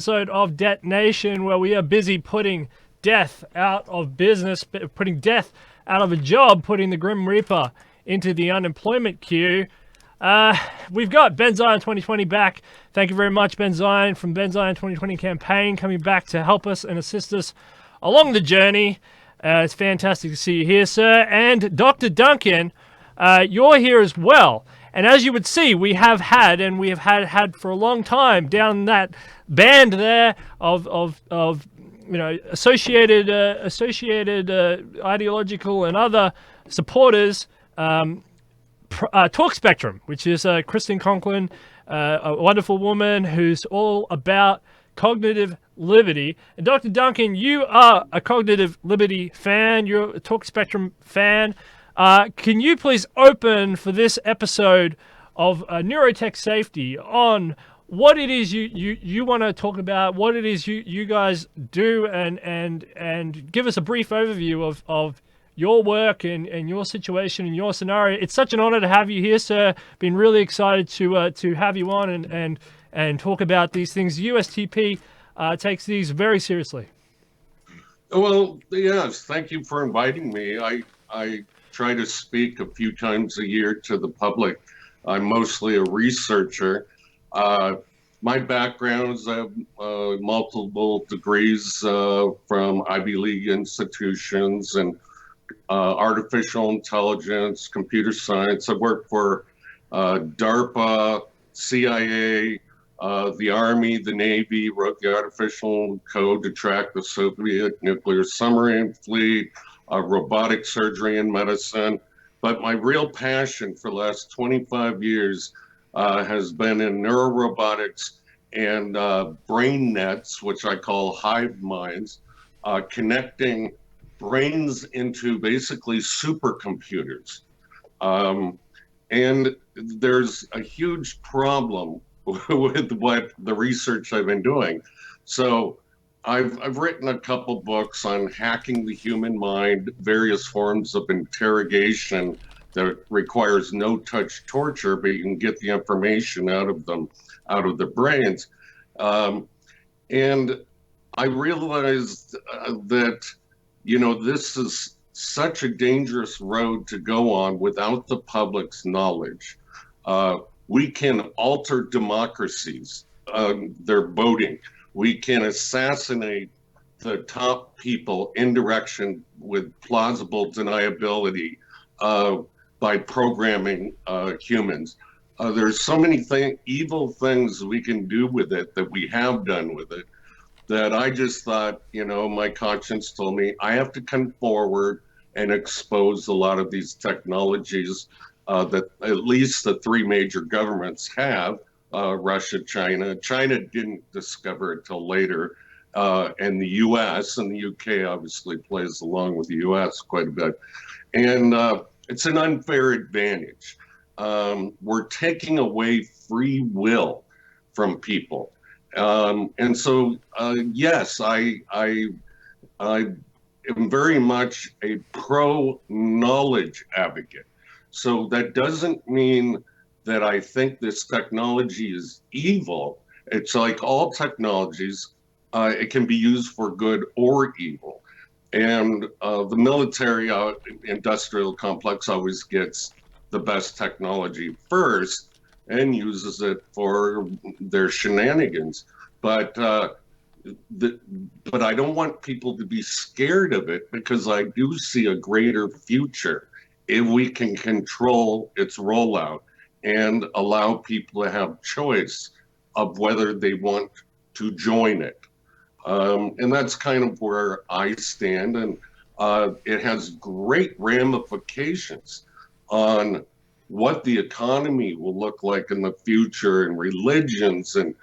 Episode of Debt Nation, where we are busy putting death out of business, putting death out of a job, putting the Grim Reaper into the unemployment queue. We've got Ben Zion 2020 back. Thank you very much, Ben Zion, from Ben Zion 2020 campaign, coming back to help us and assist us along the journey. It's fantastic to see you here, sir. And Dr. Duncan, you're here as well. And as you would see, we have had for a long time down that band there of associated ideological and other supporters. Talk Spectrum, which is Kristen Conklin, a wonderful woman who's all about cognitive liberty. And Dr. Duncan, you are a cognitive liberty fan. You're a Talk Spectrum fan. Can you please open for this episode of Neurotech Safety on what it is you want to talk about, what it is you guys do, and give us a brief overview of your work and your situation and your scenario. It's such an honor to have you here, sir. Been really excited to have you on and talk about these things. USTP takes these very seriously. Well, yes, thank you for inviting me. I try to speak a few times a year to the public. I'm mostly a researcher. My background is I have multiple degrees from Ivy League institutions and artificial intelligence, computer science. I worked for DARPA, CIA, the Army, the Navy, wrote the artificial code to track the Soviet nuclear submarine fleet, robotic surgery and medicine. But my real passion for the last 25 years has been in neurorobotics and brain nets, which I call hive minds, connecting brains into basically supercomputers. And there's a huge problem with what the research I've been doing. So I've written a couple books on hacking the human mind, various forms of interrogation that requires no touch torture, but you can get the information out of them, out of their brains. And I realized that, this is such a dangerous road to go on without the public's knowledge. We can alter democracies, their voting. We can assassinate the top people in direction with plausible deniability by programming humans. There's so many evil things we can do with it that we have done with it that I just thought, my conscience told me I have to come forward and expose a lot of these technologies that at least the three major governments have. Russia, China. China didn't discover it till later, and the U.S. and the U.K. obviously plays along with the U.S. quite a bit. And it's an unfair advantage. We're taking away free will from people. And so, yes, I am very much a pro-knowledge advocate. So that doesn't mean that I think this technology is evil. It's like all technologies, it can be used for good or evil. And the military industrial complex always gets the best technology first and uses it for their shenanigans. But I don't want people to be scared of it, because I do see a greater future if we can control its rollout and allow people to have choice of whether they want to join it. And that's kind of where I stand. And it has great ramifications on what the economy will look like in the future, and religions, and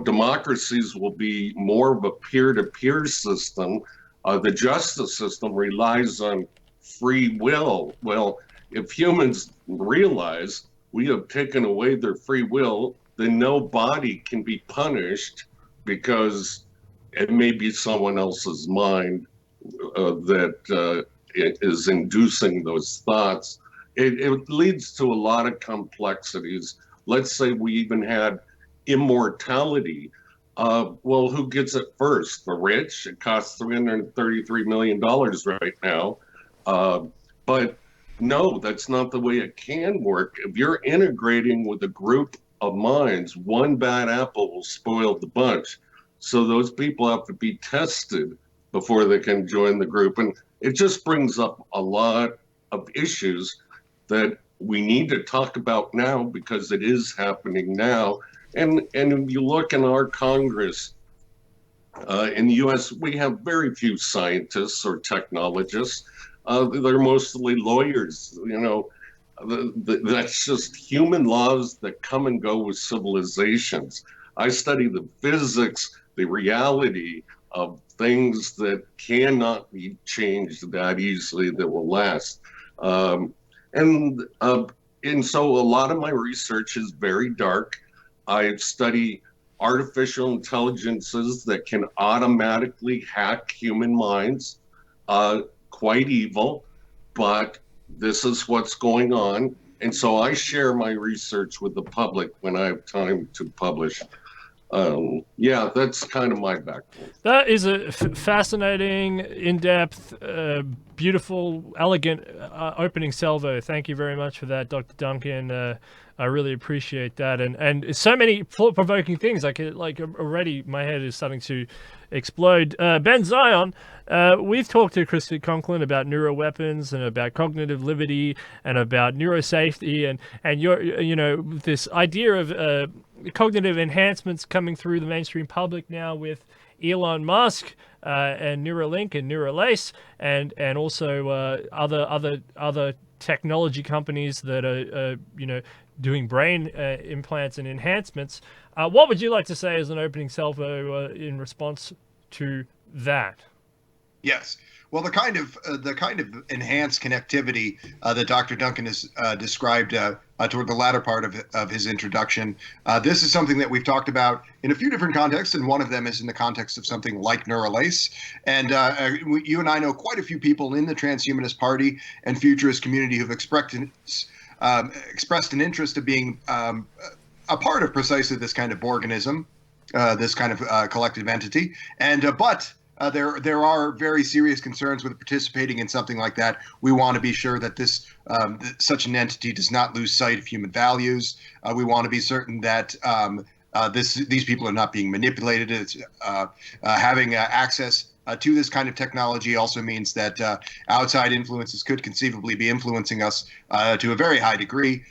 democracies will be more of a peer-to-peer system. The justice system relies on free will. Well, if humans realize we have taken away their free will, then no body can be punished, because it may be someone else's mind that is inducing those thoughts. It leads to a lot of complexities. Let's say we even had immortality. Well, who gets it first? The rich. It costs $333 million right now. But no, that's not the way it can work. If you're integrating with a group of minds, one bad apple will spoil the bunch. So those people have to be tested before they can join the group. And it just brings up a lot of issues that we need to talk about now because it is happening now. And if you look in our Congress, in the US, we have very few scientists or technologists. They're mostly lawyers. That's just human laws that come and go with civilizations. I study the physics, the reality of things that cannot be changed that easily, that will last. And so a lot of my research is very dark. I study artificial intelligences that can automatically hack human minds. Quite evil, but this is what's going on. And so I share my research with the public when I have time to publish. Yeah, that's kind of my background. That is a fascinating, in-depth, beautiful, elegant opening salvo. Thank you very much for that, Dr. Duncan. I really appreciate that, and so many thought-provoking things. Already, my head is starting to explode. Ben Zion, we've talked to Christy Conklin about neuroweapons and about cognitive liberty and about neurosafety and this idea of cognitive enhancements coming through the mainstream public now with Elon Musk and Neuralink and Neuralace and also other technology companies that are doing brain implants and enhancements. What would you like to say as an opening salvo in response to that? Yes. Well, the kind of enhanced connectivity that Dr. Duncan has described toward the latter part of his introduction, this is something that we've talked about in a few different contexts, and one of them is in the context of something like Neuralace. And you and I know quite a few people in the transhumanist-party and futurist community who've expressed an interest of being a part of precisely this kind of organism, this kind of collective entity, but there are very serious concerns with participating in something like that. We want to be sure that such an entity does not lose sight of human values. We want to be certain that these people are not being manipulated. It's, having access to this kind of technology also means that outside influences could conceivably be influencing us to a very high degree.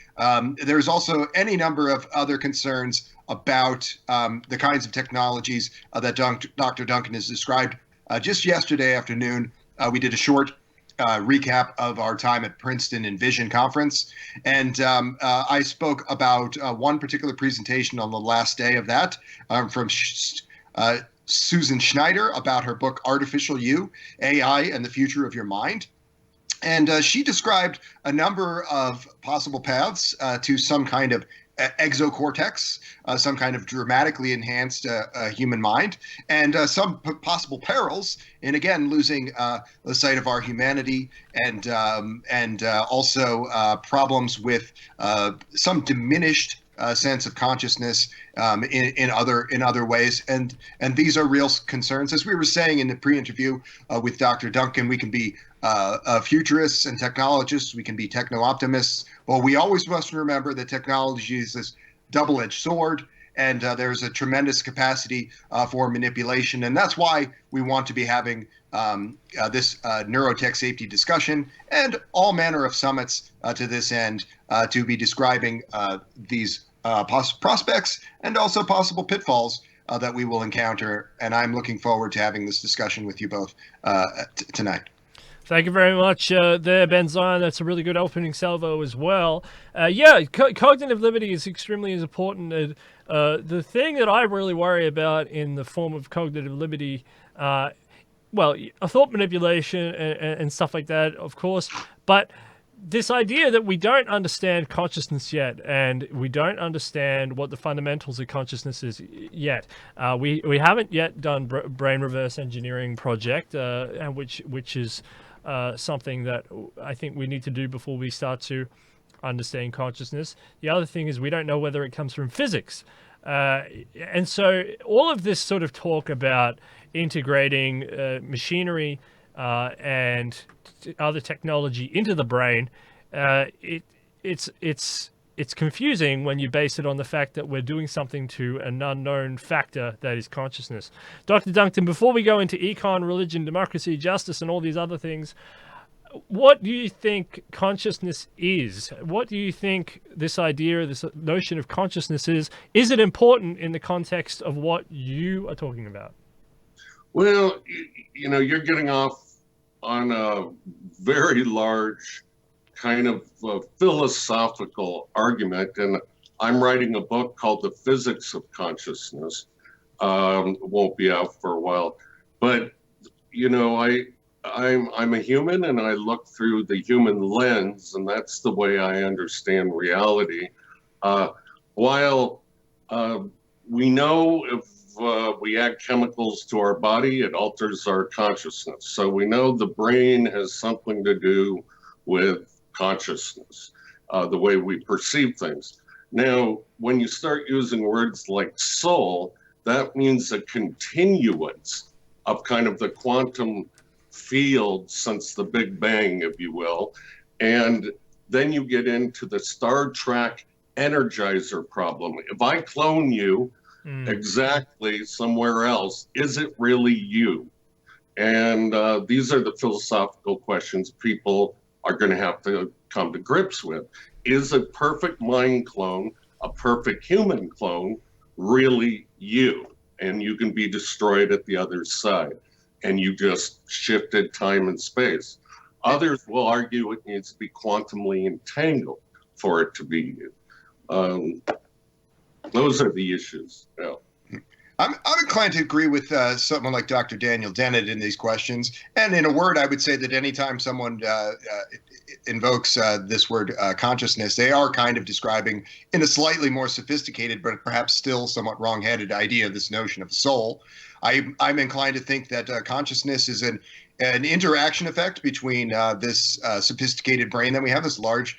There's also any number of other concerns about the kinds of technologies that Dr. Duncan has described. Just yesterday afternoon, we did a short recap of our time at Princeton Envision Conference, and I spoke about one particular presentation on the last day of that from Susan Schneider about her book Artificial You, AI and the Future of Your Mind. And she described a number of possible paths to some kind of exocortex, some kind of dramatically enhanced human mind, and some possible perils in, again, losing the sight of our humanity, and also problems with some diminished sense of consciousness in other ways, and these are real concerns. As we were saying in the pre-interview with Dr. Duncan, we can be futurists and technologists, we can be techno-optimists, but we always must remember that technology is this double-edged sword, and there's a tremendous capacity for manipulation, and that's why we want to be having this neurotech safety discussion and all manner of summits to this end to be describing these prospects and also possible pitfalls that we will encounter. And I'm looking forward to having this discussion with you both tonight. Thank you very much there, Ben Zion. That's a really good opening salvo as well. Cognitive liberty is extremely important. The thing that I really worry about in the form of cognitive liberty, a thought manipulation and stuff like that, of course, but this idea that we don't understand consciousness yet, and we don't understand what the fundamentals of consciousness is yet. We haven't yet done brain reverse engineering project, which is something that I think we need to do before we start to understand consciousness. The other thing is we don't know whether it comes from physics. And so all of this sort of talk about integrating machinery and other technology into the brain, it's confusing when you base it on the fact that we're doing something to an unknown factor that is consciousness. Dr. Duncan, before we go into econ, religion, democracy, justice, and all these other things, what do you think consciousness is? What do you think this idea, this notion of consciousness is? Is it important in the context of what you are talking about? Well, you know, you're getting off on a very large kind of philosophical argument, and I'm writing a book called The Physics of Consciousness. It won't be out for a while, but you know, I'm a human, and I look through the human lens, and that's the way I understand reality. While we know if we add chemicals to our body, it alters our consciousness. So we know the brain has something to do with consciousness, the way we perceive things. Now, when you start using words like soul, that means a continuance of kind of the quantum field since the Big Bang, if you will. And then you get into the Star Trek Energizer problem. If I clone you exactly somewhere else, is it really you? And these are the philosophical questions people are going to have to come to grips with. Is a perfect mind clone, a perfect human clone, really you? And you can be destroyed at the other side. And you just shifted time and space. Others will argue it needs to be quantumly entangled for it to be you. Those are the issues. Yeah. I'm inclined to agree with someone like Dr. Daniel Dennett in these questions. And in a word, I would say that anytime someone invokes this word consciousness, they are kind of describing in a slightly more sophisticated, but perhaps still somewhat wrong-headed idea, this notion of soul. I'm inclined to think that consciousness is an interaction effect between this sophisticated brain that we have, this large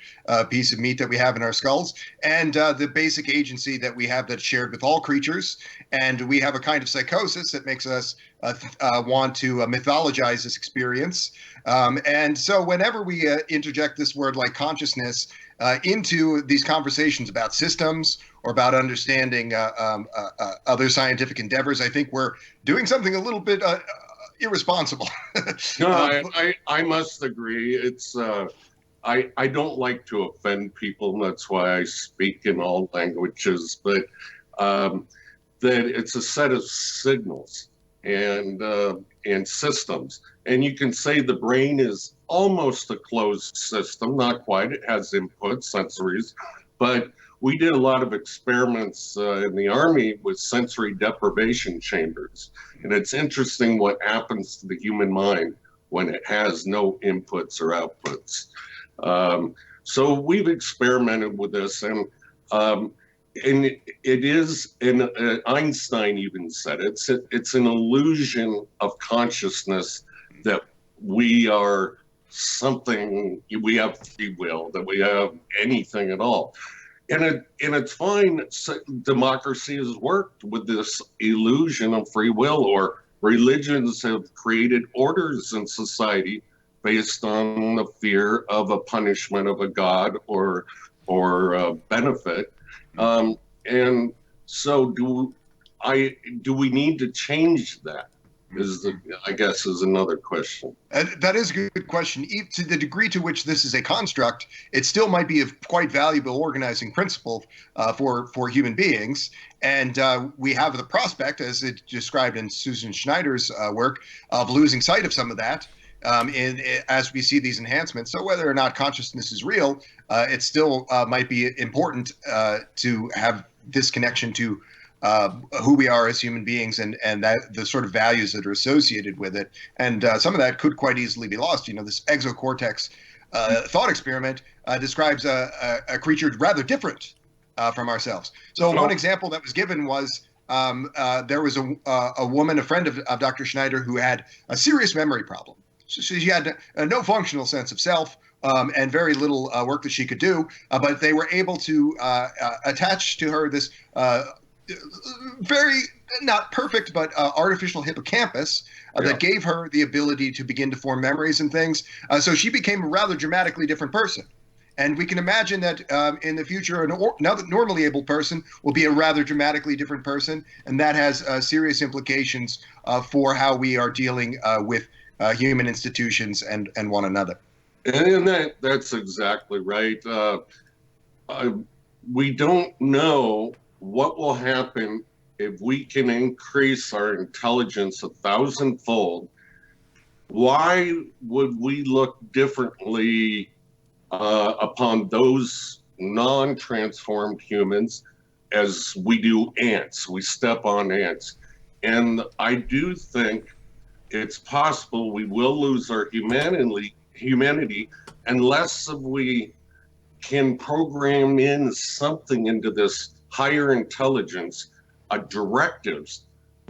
piece of meat that we have in our skulls, and the basic agency that we have that's shared with all creatures. And we have a kind of psychosis that makes us want to mythologize this experience. And so whenever we interject this word like consciousness into these conversations about systems or about understanding other scientific endeavors, I think we're doing something a little bit irresponsible. No, I must agree. It's I don't like to offend people, and that's why I speak in all languages. But that it's a set of signals and systems, and you can say the brain is almost a closed system. Not quite. It has input, sensories, but we did a lot of experiments in the Army with sensory deprivation chambers. And it's interesting what happens to the human mind when it has no inputs or outputs. So we've experimented with this, and it is, and Einstein even said it's an illusion of consciousness that we are something, we have free will, that we have anything at all. And it's fine. Democracy has worked with this illusion of free will, or religions have created orders in society based on the fear of a punishment of a god or a benefit. And so do we need to change that? I guess is another question. That is a good question. To the degree to which this is a construct, it still might be a quite valuable organizing principle for human beings. And we have the prospect, as it's described in Susan Schneider's work, of losing sight of some of that as we see these enhancements. So whether or not consciousness is real, it still might be important to have this connection to who we are as human beings and that the sort of values that are associated with it. And some of that could quite easily be lost. You know, this exocortex thought experiment describes a creature rather different from ourselves. So one example that was given was there was a woman, a friend of Dr. Schneider, who had a serious memory problem. So she had no functional sense of self, and very little work that she could do, but they were able to attach to her this very not perfect, but artificial hippocampus that gave her the ability to begin to form memories and things. So she became a rather dramatically different person. And we can imagine that in the future, another normally able person will be a rather dramatically different person. And that has serious implications for how we are dealing with human institutions and one another. And that's exactly right. We don't know what will happen if we can increase our intelligence 1,000-fold. Why would we look differently upon those non-transformed humans as we do ants? We step on ants. And I do think it's possible we will lose our humanity unless we can program in something into this higher intelligence, directives.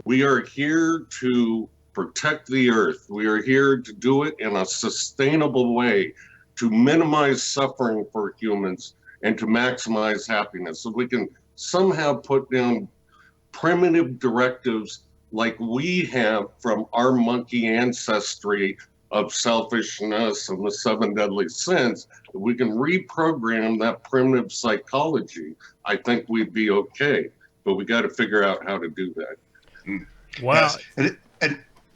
We are here to protect the earth. We are here to do it in a sustainable way, to minimize suffering for humans and to maximize happiness. So we can somehow put down primitive directives like we have from our monkey ancestry of selfishness and the 7 deadly sins. If we can reprogram that primitive psychology, I think we'd be okay. But we got to figure out how to do that. Wow. Yes.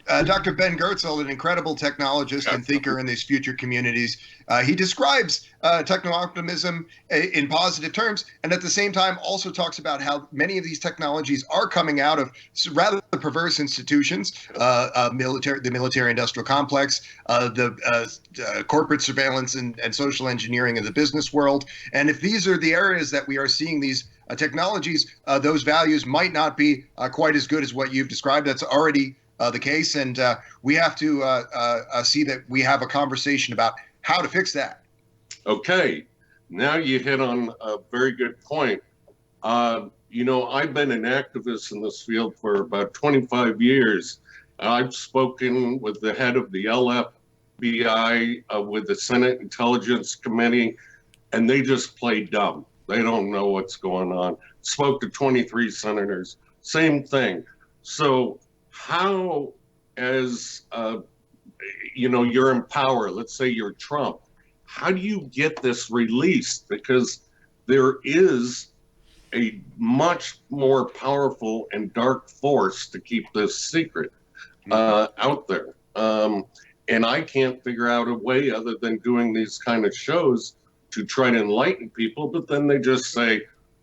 And Dr. Ben Goertzel, an incredible technologist and thinker in these future communities, he describes techno-optimism in positive terms, and at the same time also talks about how many of these technologies are coming out of rather perverse institutions, the military-industrial complex, the corporate surveillance and social engineering of the business world. And if these are the areas that we are seeing these technologies, those values might not be quite as good as what you've described. That's already the case, and we have to see that we have a conversation about how to fix that. Okay, now you hit on a very good point. You know, I've been an activist in this field for about 25 years. I've spoken with the head of the LFBI, with the Senate Intelligence Committee, and they just play dumb. They don't know what's going on. Spoke to 23 senators, same thing. So how, as you know, you're in power, let's say you're Trump, how do you get this released? Because there is a much more powerful and dark force to keep this secret out there. And I can't figure out a way other than doing these kind of shows to try to enlighten people, but then they just say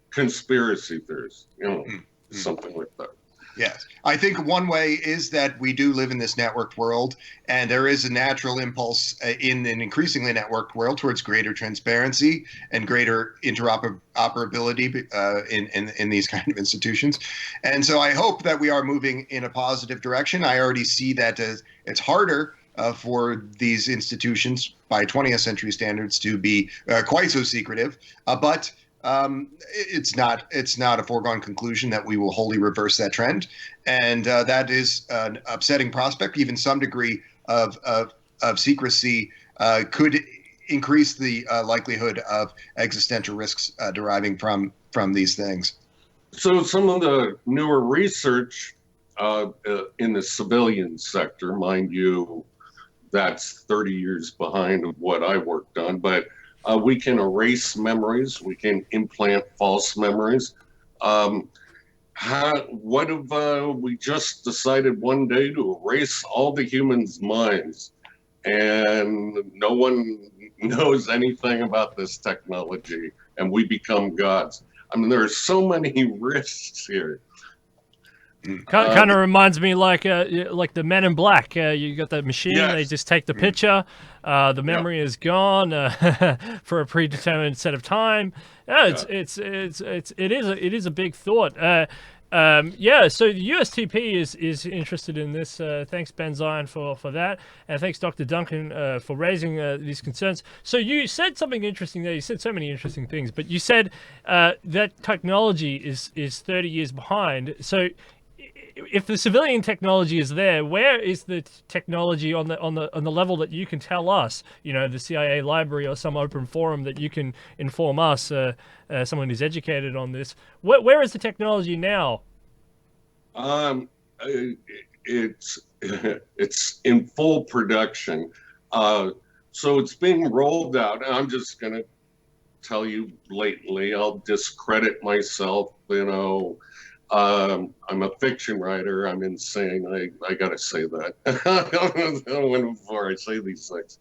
conspiracy theories, you know, something like that. Yes. I think one way is that we do live in this networked world, and there is a natural impulse in an increasingly networked world towards greater transparency and greater interoperability in these kind of institutions. And so I hope that we are moving in a positive direction. I already see that it's harder for these institutions by 20th century standards to be quite so secretive, but it's not a foregone conclusion that we will wholly reverse that trend, and that is an upsetting prospect. Even some degree of secrecy could increase the likelihood of existential risks deriving from these things. So some of the newer research in the civilian sector, mind you, that's 30 years behind of what I worked on, but we can erase memories. We can implant false memories. What if we just decided one day to erase all the humans' minds and no one knows anything about this technology and we become gods? I mean, there are so many risks here. Kind of reminds me like the Men in Black. You got that machine; Yes. they just take the picture. The memory is gone for a predetermined set of time. Yeah, it is a big thought. Yeah, so the USTP is interested in this. Thanks, Ben Zion, for that, and thanks, Dr. Duncan, for raising these concerns. So you said something interesting there. You said so many interesting things, but you said that technology is 30 years behind. So if the civilian technology is there, where is the technology on the level that you can tell us? You know, the CIA library or some open forum that you can inform us, someone who's educated on this. Where is the technology now? It's it's in full production. So it's being rolled out. I'm just going to tell you blatantly, I'll discredit myself. You know, I'm a fiction writer. I'm insane. I got to say that before I say these things.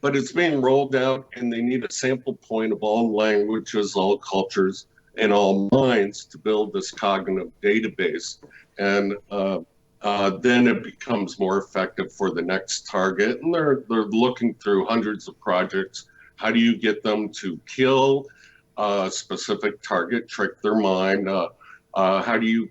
But it's being rolled out, and they need a sample point of all languages, all cultures, and all minds to build this cognitive database. And then it becomes more effective for the next target. And they're looking through hundreds of projects. How do you get them to kill a specific target, trick their mind? How do you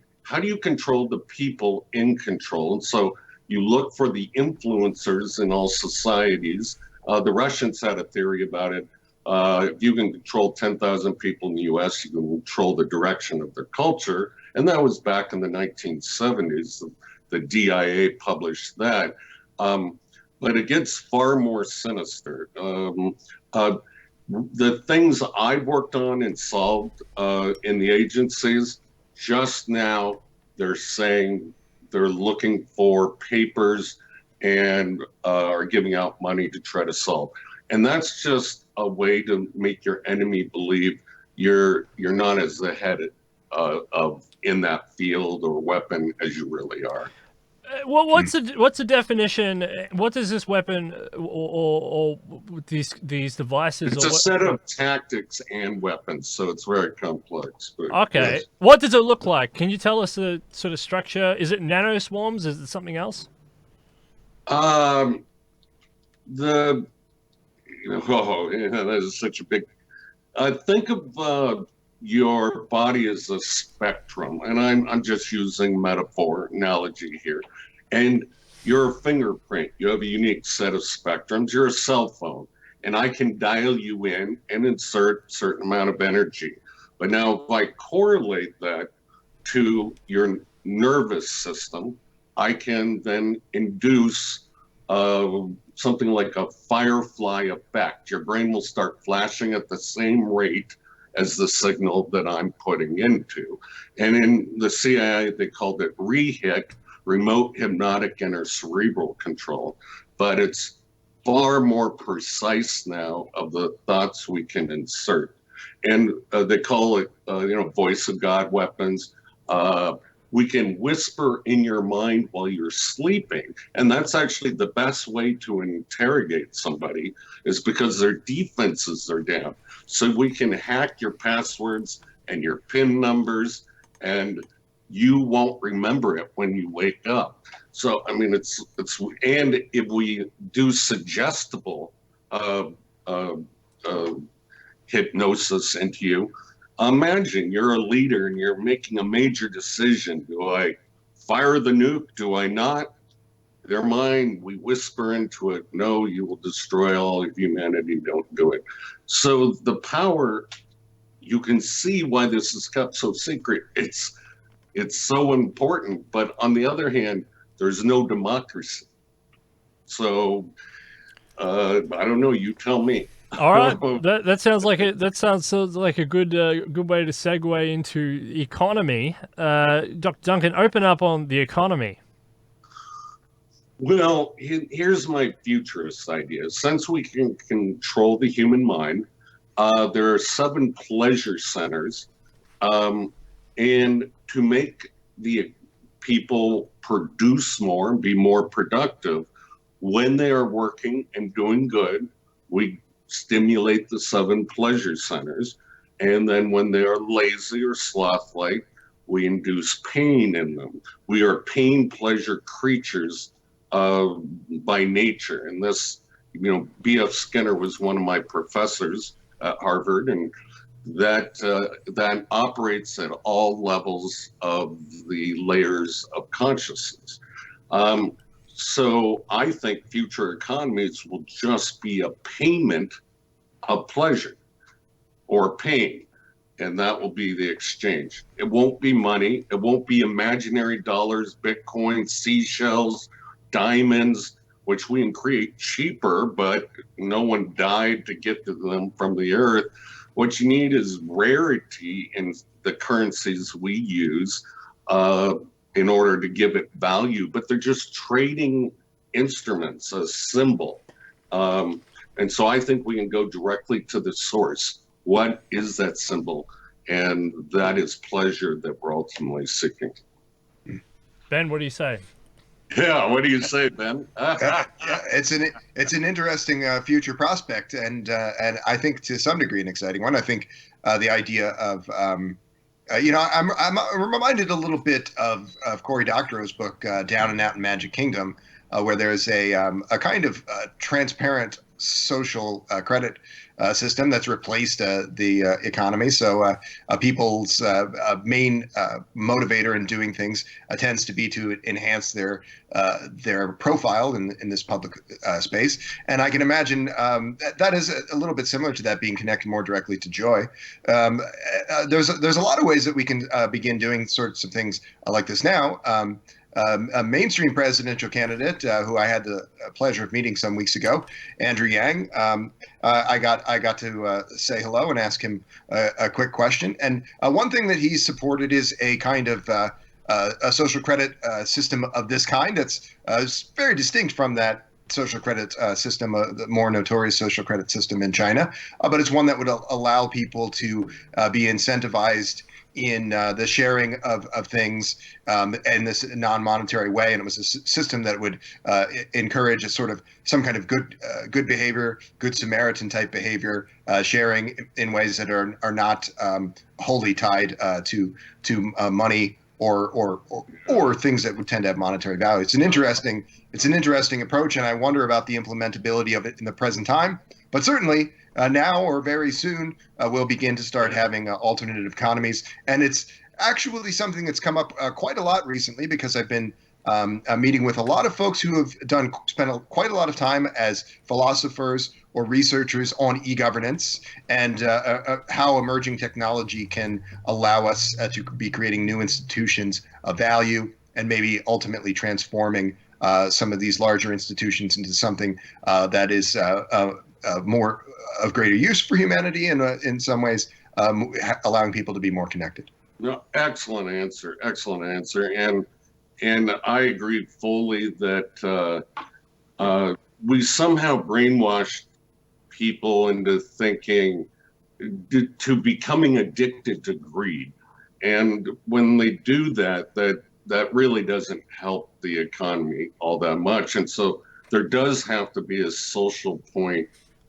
control the people in control? And so you look for the influencers in all societies. The Russians had a theory about it. If you can control 10,000 people in the US, you can control the direction of their culture. And that was back in the 1970s. The DIA published that. But it gets far more sinister. The things I've worked on and solved in the agencies, just now they're saying they're looking for papers and are giving out money to try to solve. And that's just a way to make your enemy believe you're not as the head of in that field or weapon as you really are. Well, what's the definition? What does this weapon or these devices? It's a set of tactics and weapons, so it's very complex. But okay, yes. What does it look like? Can you tell us the sort of structure? Is it nanoswarms? Is it something else? That is such a big. Think of your body as a spectrum, and I'm just using metaphor analogy here. And you're a fingerprint. You have a unique set of spectrums. You're a cell phone, and I can dial you in and insert a certain amount of energy. But now, if I correlate that to your nervous system, I can then induce something like a firefly effect. Your brain will start flashing at the same rate as the signal that I'm putting into. And in the CIA, they called it REHIC, remote hypnotic intercerebral control. But it's far more precise now of the thoughts we can insert. And they call it, voice of God weapons. We can whisper in your mind while you're sleeping. And that's actually the best way to interrogate somebody, is because their defenses are down. So we can hack your passwords and your PIN numbers, and you won't remember it when you wake up. So, I mean, it's and if we do suggestible hypnosis into you, imagine you're a leader and you're making a major decision. Do I fire the nuke? Do I not? Their mind, we whisper into it, no, you will destroy all of humanity, don't do it. So the power, you can see why this is kept so secret. It's so important, but on the other hand, there's no democracy. So I don't know, you tell me. All right, that sounds like a good way to segue into economy. Dr. Duncan, open up on the economy. Well, here's my futurist idea. Since we can control the human mind, there are 7 pleasure centers, and to make the people produce more and be more productive, when they are working and doing good, we stimulate the 7 pleasure centers. And then when they are lazy or sloth-like, we induce pain in them. We are pain pleasure creatures by nature. And this, B.F. Skinner was one of my professors at Harvard, and that operates at all levels of the layers of consciousness. So I think future economies will just be a payment of pleasure or pain. and that will be the exchange. It won't be money. It won't be imaginary dollars, Bitcoin, seashells, diamonds, which we can create cheaper, but no one died to get to them from the earth. What you need is rarity in the currencies we use in order to give it value, but they're just trading instruments, a symbol. And so I think we can go directly to the source. What is that symbol? And that is pleasure that we're ultimately seeking. Ben, what do you say? Yeah, what do you say, Ben? Yeah, it's an interesting future prospect, and I think to some degree an exciting one. I think the idea of I'm reminded a little bit of Cory Doctorow's book Down and Out in Magic Kingdom, where there's a kind of transparent social credit system that's replaced the economy. So people's main motivator in doing things tends to be to enhance their profile in this public space. And I can imagine that is a little bit similar to that, being connected more directly to joy. There's a lot of ways that we can begin doing sorts of things like this now. A mainstream presidential candidate who I had the pleasure of meeting some weeks ago, Andrew Yang. I got to say hello and ask him a quick question. And one thing that he's supported is a kind of a social credit system of this kind that's very distinct from that social credit system, the more notorious social credit system in China. But it's one that would allow people to be incentivized in the sharing of things in this non-monetary way, and it was a system that would encourage a sort of some kind of good behavior, good Samaritan type behavior, sharing in ways that are not wholly tied to money or things that would tend to have monetary value. It's an interesting approach, and I wonder about the implementability of it in the present time. But certainly now or very soon, we'll begin to start having alternative economies. And it's actually something that's come up quite a lot recently, because I've been meeting with a lot of folks who have spent quite a lot of time as philosophers or researchers on e-governance and how emerging technology can allow us to be creating new institutions of value and maybe ultimately transforming some of these larger institutions into something that is more of greater use for humanity, and in some ways allowing people to be more connected. No, excellent answer. And I agree fully that we somehow brainwashed people into thinking, to becoming addicted to greed. And when they do that, that really doesn't help the economy all that much. And so there does have to be a social point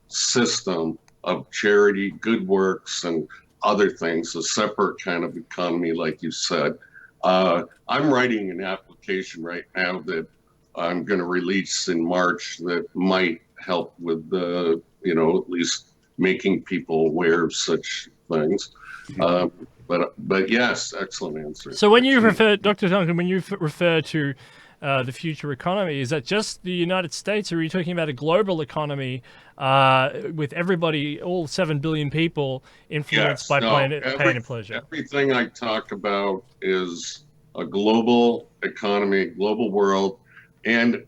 system of charity, good works, and other things, a separate kind of economy, like you said. I'm writing an application right now that I'm going to release in March that might help with at least making people aware of such things. But yes, excellent answer. So when you refer, Dr. Duncan, when you refer to the future economy, is that just the United States, or are you talking about a global economy with everybody, all 7 billion people influenced by pain and pleasure? Everything I talk about is a global economy, global world. And,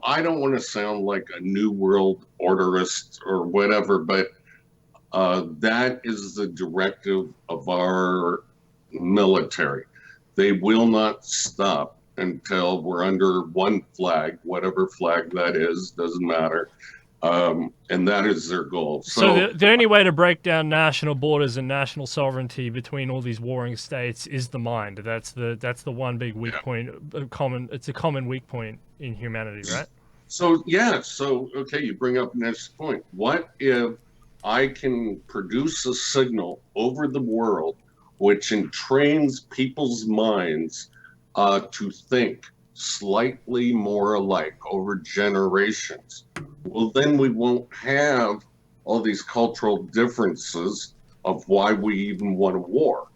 I don't want to sound like a new world orderist or whatever, but that is the directive of our military. They will not stop until we're under one flag, whatever flag that is, doesn't matter. And that is their goal. So the only way to break down national borders and national sovereignty between all these warring states is the mind. That's the one big weak point. It's a common weak point in humanity, right? So okay, you bring up next point. What if I can produce a signal over the world which entrains people's minds to think slightly more alike over generations? Well, then we won't have all these cultural differences of why we even want a war.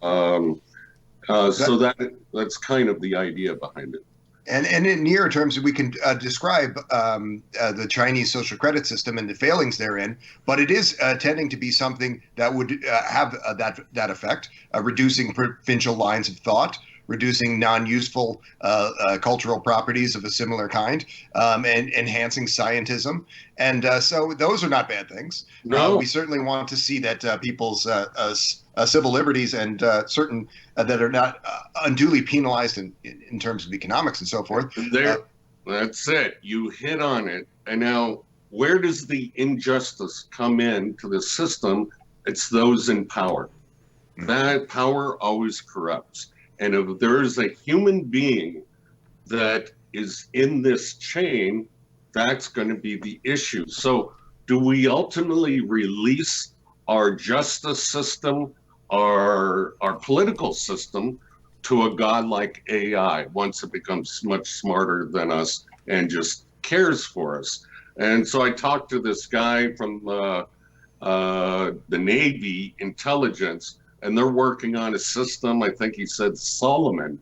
So that's kind of the idea behind it. And in nearer terms, we can describe the Chinese social credit system and the failings therein, but it is tending to be something that would have that effect, reducing provincial lines of thought, reducing non-useful cultural properties of a similar kind, and enhancing scientism. And so those are not bad things. No. We certainly want to see that people's civil liberties and certain that are not unduly penalized in terms of economics and so forth. That's it. You hit on it. And now, where does the injustice come into the system? It's those in power. That power always corrupts. And if there is a human being that is in this chain, that's going to be the issue. So do we ultimately release our justice system, our political system, to a godlike AI once it becomes much smarter than us and just cares for us? And so I talked to this guy from the Navy intelligence, and they're working on a system, I think he said Solomon,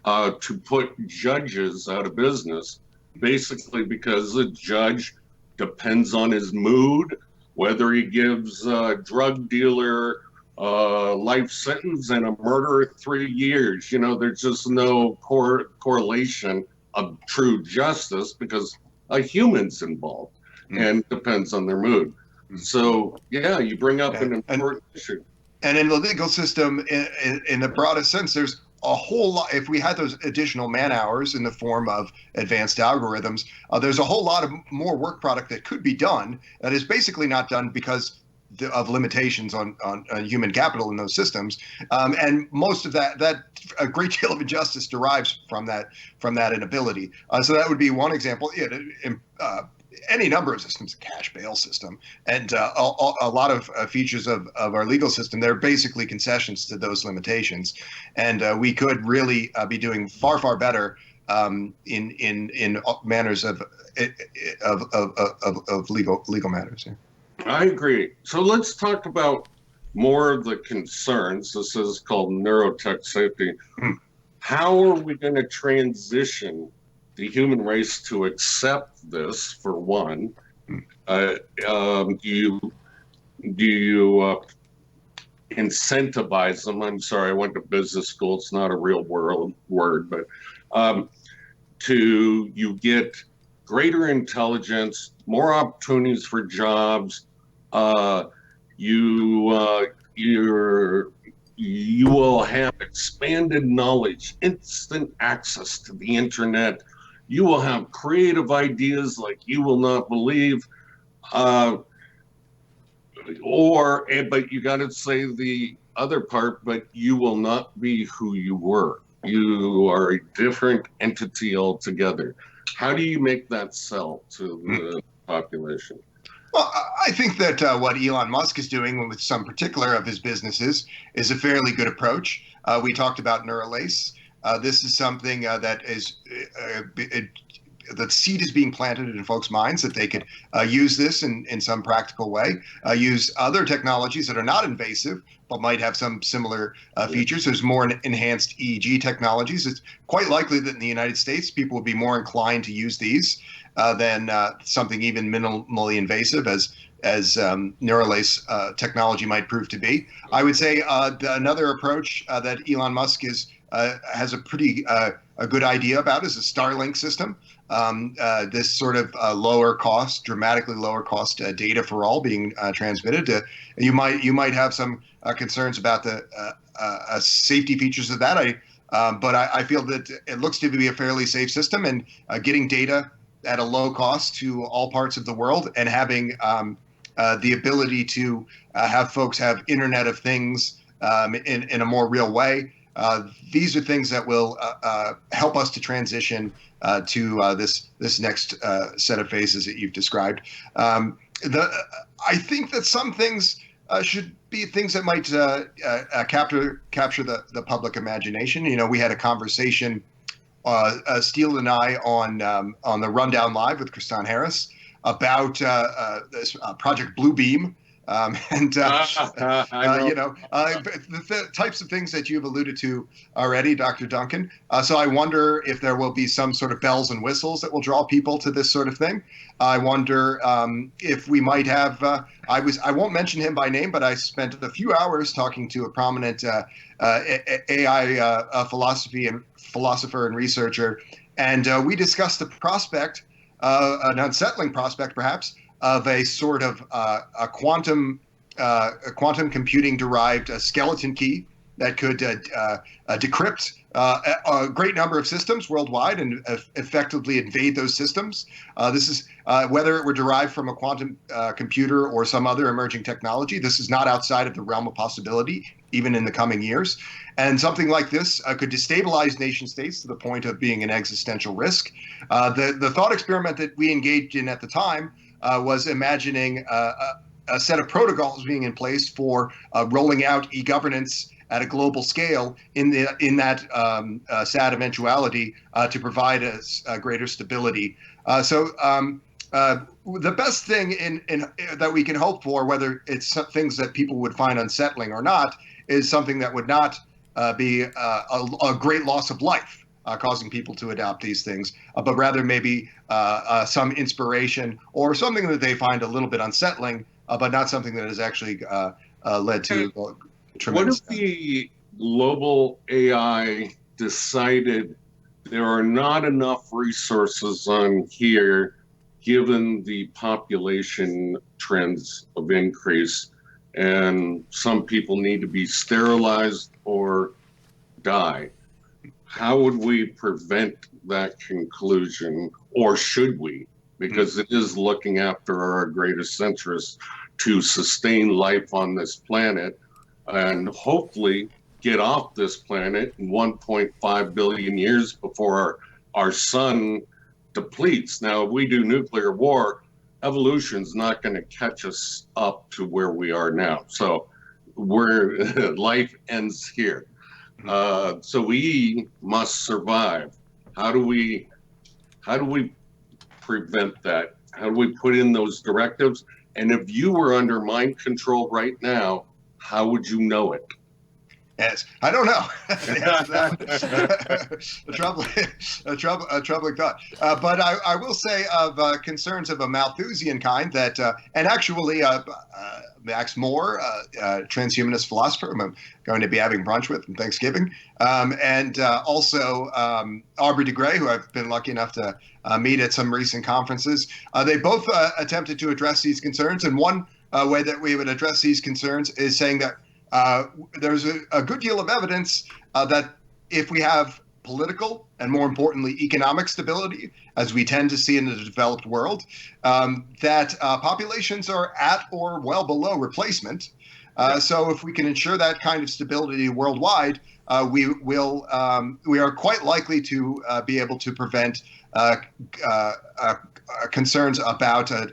to put judges out of business, basically because the judge depends on his mood, whether he gives a drug dealer life sentence and a murderer 3 years. You know, there's just no correlation of true justice because a human's involved and depends on their mood. So, yeah, you bring up an important issue. And in the legal system, in the broadest sense, there's a whole lot. If we had those additional man hours in the form of advanced algorithms, there's a whole lot of more work product that could be done that is basically not done because of limitations on human capital in those systems. And most of that a great deal of injustice derives from that inability. So that would be one example. Any number of systems, a cash bail system, and a lot of features of our legal system, they're basically concessions to those limitations. And we could really be doing far, far better in manners of legal matters. Yeah. I agree. So let's talk about more of the concerns. This is called Neurotech safety. How are we going to transition the human race to accept this, for one? Do you incentivize them? I'm sorry, I went to business school. It's not a real word, but you get greater intelligence, more opportunities for jobs. You will have expanded knowledge, instant access to the internet. You will have creative ideas like you will not believe. But you got to say the other part, but you will not be who you were. You are a different entity altogether. How do you make that sell to the population? Well, I think that what Elon Musk is doing with some particular of his businesses is a fairly good approach. We talked about Neuralace. This is something that is the seed is being planted in folks' minds that they could use this in some practical way, use other technologies that are not invasive but might have some similar features. There's more enhanced EEG technologies. It's quite likely that in the United States, people would be more inclined to use these than something even minimally invasive as Neuralace technology might prove to be. I would say another approach that Elon Musk has a pretty a good idea about is a Starlink system. This sort of dramatically lower cost data for all being transmitted. You might have some concerns about the safety features of that. But I feel that it looks to be a fairly safe system, and getting data at a low cost to all parts of the world, and having the ability to have folks have Internet of Things in a more real way. These are things that will help us to transition to this next set of phases that you've described. I think that some things should be things that might capture the public imagination. You know, we had a conversation, Steele and I, on the Rundown Live with Kristan Harris about this Project Bluebeam, The types of things that you've alluded to already, Dr. Duncan. So I wonder if there will be some sort of bells and whistles that will draw people to this sort of thing. I wonder if we might have. I won't mention him by name, but I spent a few hours talking to a prominent AI philosopher and researcher, and we discussed the prospect, an unsettling prospect perhaps, of a sort of a quantum computing derived skeleton key that could decrypt a great number of systems worldwide and effectively invade those systems. This is whether it were derived from a quantum computer or some other emerging technology. This is not outside of the realm of possibility, even in the coming years. And something like this could destabilize nation states to the point of being an existential risk. The thought experiment that we engaged in at the time was imagining a set of protocols being in place for rolling out e-governance at a global scale in that sad eventuality to provide us greater stability. So the best thing in that we can hope for, whether it's things that people would find unsettling or not, is something that would not be a great loss of life. Causing people to adopt these things, but rather maybe some inspiration or something that they find a little bit unsettling, but not something that has actually led to tremendous. What if the global AI decided there are not enough resources on here, given the population trends of increase, and some people need to be sterilized or die? How would we prevent that conclusion, or should we? Because it is looking after our greatest interests to sustain life on this planet and hopefully get off this planet in 1.5 billion years before our sun depletes. Now, if we do nuclear war, evolution's not going to catch us up to where we are now. So life ends here. So we must survive. How do we prevent that? How do we put in those directives? And if you were under mind control right now, how would you know it? Yes, I don't know. a troubling thought. But I will say of concerns of a Malthusian kind that, and actually Max Moore, transhumanist philosopher, I'm going to be having brunch with on Thanksgiving, and also Aubrey de Grey, who I've been lucky enough to meet at some recent conferences. They both attempted to address these concerns, and one way that we would address these concerns is saying that there's a good deal of evidence that if we have political and, more importantly, economic stability, as we tend to see in the developed world, that populations are at or well below replacement. So if we can ensure that kind of stability worldwide, we are quite likely to be able to prevent concerns about a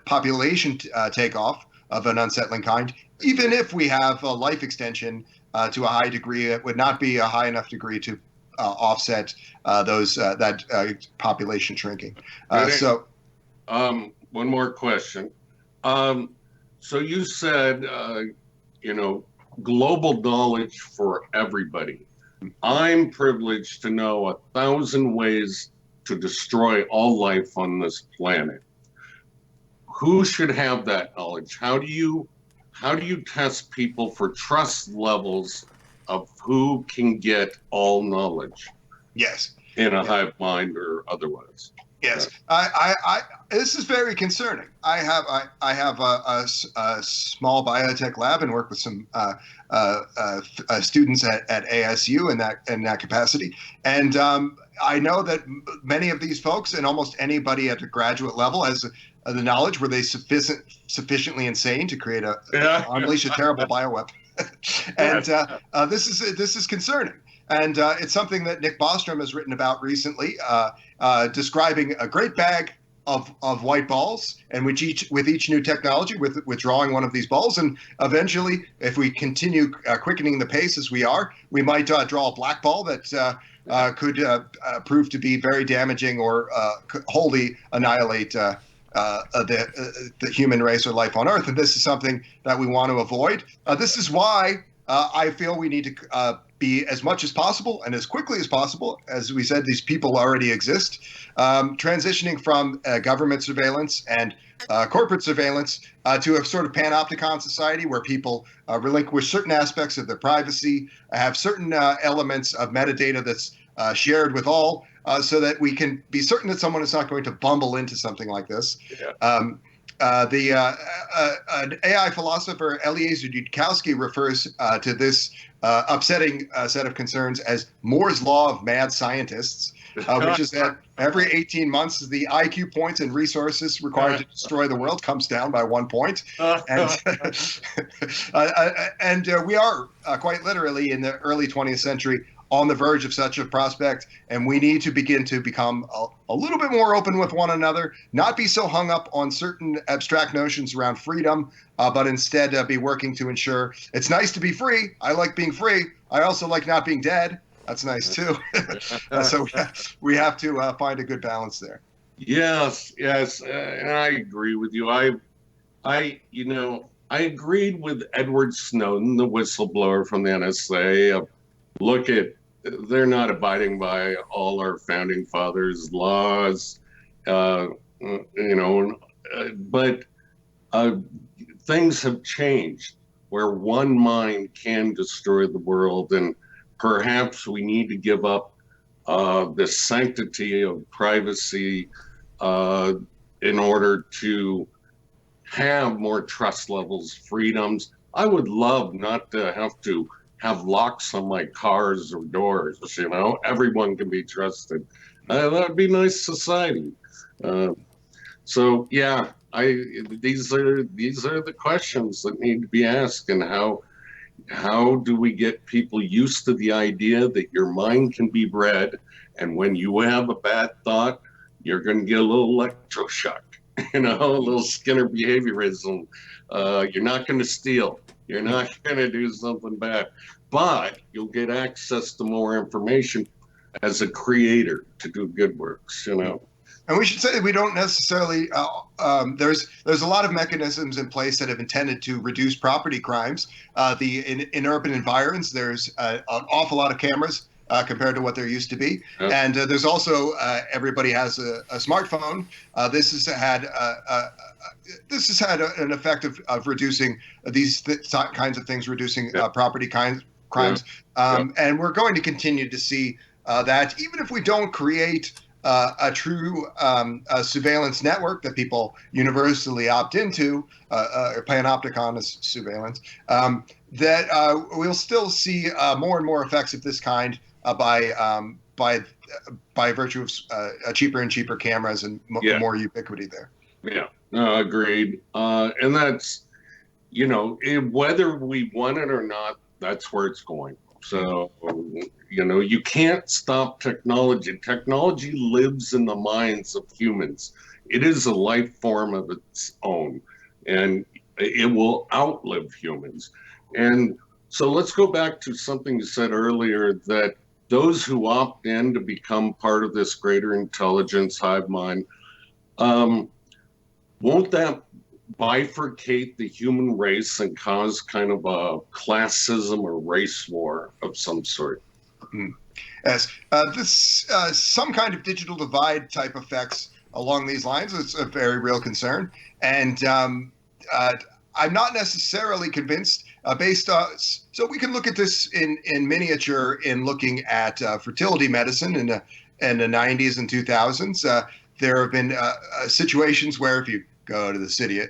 population takeoff of an unsettling kind. Even if we have a life extension to a high degree, it would not be a high enough degree to offset that population shrinking. One more question. So you said, global knowledge for everybody. I'm privileged to know 1,000 ways to destroy all life on this planet. Who should have that knowledge? How do you test people for trust levels of who can get all knowledge? Yes. In a hive mind or otherwise. Yes. I this is very concerning. I have a small biotech lab and work with some students at ASU in that capacity. And I know that many of these folks and almost anybody at the graduate level has the knowledge. Were they sufficiently insane to create unleash a terrible bioweapon? And this is concerning. And it's something that Nick Bostrom has written about recently, describing a great bag of white balls, and with each new technology, withdrawing one of these balls, and eventually, if we continue quickening the pace as we are, we might draw a black ball that could prove to be very damaging or wholly annihilate the human race or life on Earth, and this is something that we want to avoid. This is why I feel we need to be, as much as possible and as quickly as possible, as we said, these people already exist, transitioning from government surveillance and corporate surveillance to a sort of panopticon society where people relinquish certain aspects of their privacy, have certain elements of metadata that's shared with all, so that we can be certain that someone is not going to bumble into something like this. Yeah. An AI philosopher, Eliezer Yudkowsky, refers to this upsetting set of concerns as Moore's law of mad scientists, which is that every 18 months, the IQ points and resources required to destroy the world comes down by 1 point. And we are quite literally in the early 20th century on the verge of such a prospect, and we need to begin to become a little bit more open with one another, not be so hung up on certain abstract notions around freedom, but instead be working to ensure it's nice to be free. I like being free. I also like not being dead. That's nice too. So we have to find a good balance there. Yes, and I agree with you. I agreed with Edward Snowden, the whistleblower from the NSA. Look they're not abiding by all our founding fathers' laws, but things have changed where one mind can destroy the world, and perhaps we need to give up the sanctity of privacy in order to have more trust levels, freedoms. I would love not to have locks on my cars or doors. Everyone can be trusted. That would be nice society. So yeah, these are the questions that need to be asked, and how do we get people used to the idea that your mind can be read, and when you have a bad thought, you're going to get a little electroshock, a little Skinner behaviorism. You're not going to steal. You're not going to do something bad, but you'll get access to more information as a creator to do good works, And we should say that we don't necessarily, there's a lot of mechanisms in place that have intended to reduce property crimes. In urban environs, there's an awful lot of cameras compared to what there used to be. Yep. And there's also, everybody has a smartphone. This has had an effect of reducing these kinds of things, reducing property crimes. And we're going to continue to see that, even if we don't create a true surveillance network that people universally opt into, panopticon is surveillance, that we'll still see more and more effects of this kind by virtue of cheaper and cheaper cameras and more ubiquity there. Yeah, no, agreed. And that's, whether we want it or not, that's where it's going. So, you can't stop technology. Technology lives in the minds of humans. It is a life form of its own, and it will outlive humans. And so let's go back to something you said earlier, that those who opt in to become part of this greater intelligence hive mind, won't that bifurcate the human race and cause kind of a classism or race war of some sort? Yes, this some kind of digital divide type effects along these lines is a very real concern, and I'm not necessarily convinced. So we can look at this in miniature in looking at fertility medicine in the 90s and 2000s. There have been situations where if you go to the city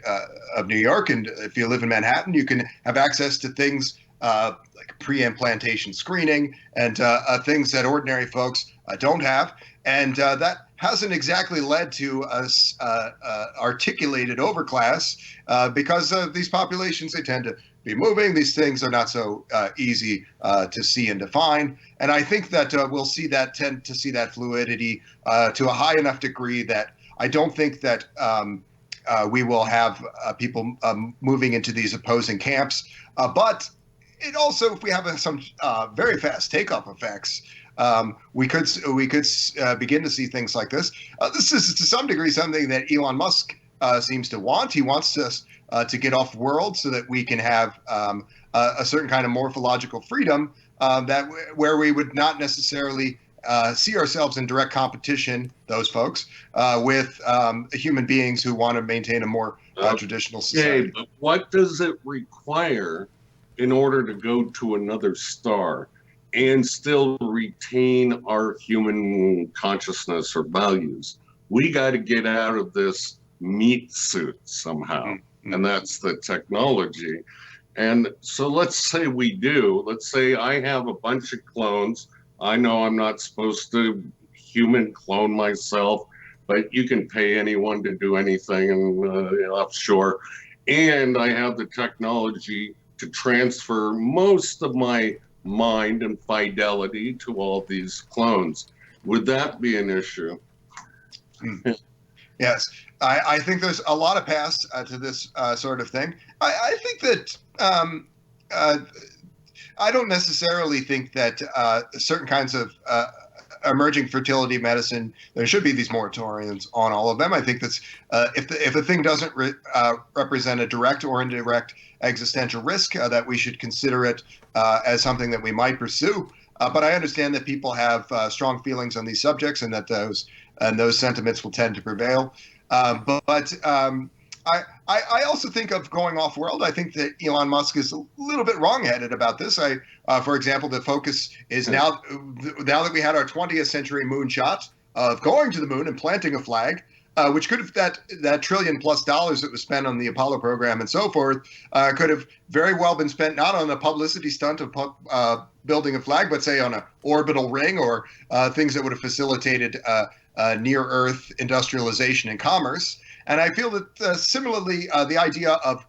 of New York, and if you live in Manhattan, you can have access to things like pre-implantation screening and things that ordinary folks don't have. And that hasn't exactly led to us articulated overclass because these populations, they tend to be moving. These things are not so easy to see and define. And I think that we'll tend to see that fluidity to a high enough degree that I don't think that we will have people moving into these opposing camps. But it also, if we have some very fast takeoff effects, we could begin to see things like this. This is to some degree something that Elon Musk seems to want. He wants us to get off world so that we can have a certain kind of morphological freedom where we would not necessarily see ourselves in direct competition, those folks, with human beings who want to maintain a more traditional society. But what does it require in order to go to another star and still retain our human consciousness or values? We got to get out of this meat suit somehow, and that's the technology. And so let's say we do. Let's say I have a bunch of clones. I know I'm not supposed to human clone myself, but you can pay anyone to do anything offshore. And I have the technology to transfer most of my mind and fidelity to all these clones. Would that be an issue? Yes, I think there's a lot of paths to this sort of thing. I think that I don't necessarily think that certain kinds of emerging fertility medicine, there should be these moratoriums on all of them. I think that's if a thing doesn't represent a direct or indirect existential risk, that we should consider it as something that we might pursue. But I understand that people have strong feelings on these subjects, and that those sentiments will tend to prevail. I also think of going off world. I think that Elon Musk is a little bit wrong-headed about this. For example, the focus is now that we had our 20th century moonshot of going to the moon and planting a flag, which could have that $1 trillion+ that was spent on the Apollo program and so forth, could have very well been spent not on a publicity stunt of building a flag, but say on an orbital ring or things that would have facilitated near Earth industrialization and commerce. And I feel that similarly, the idea of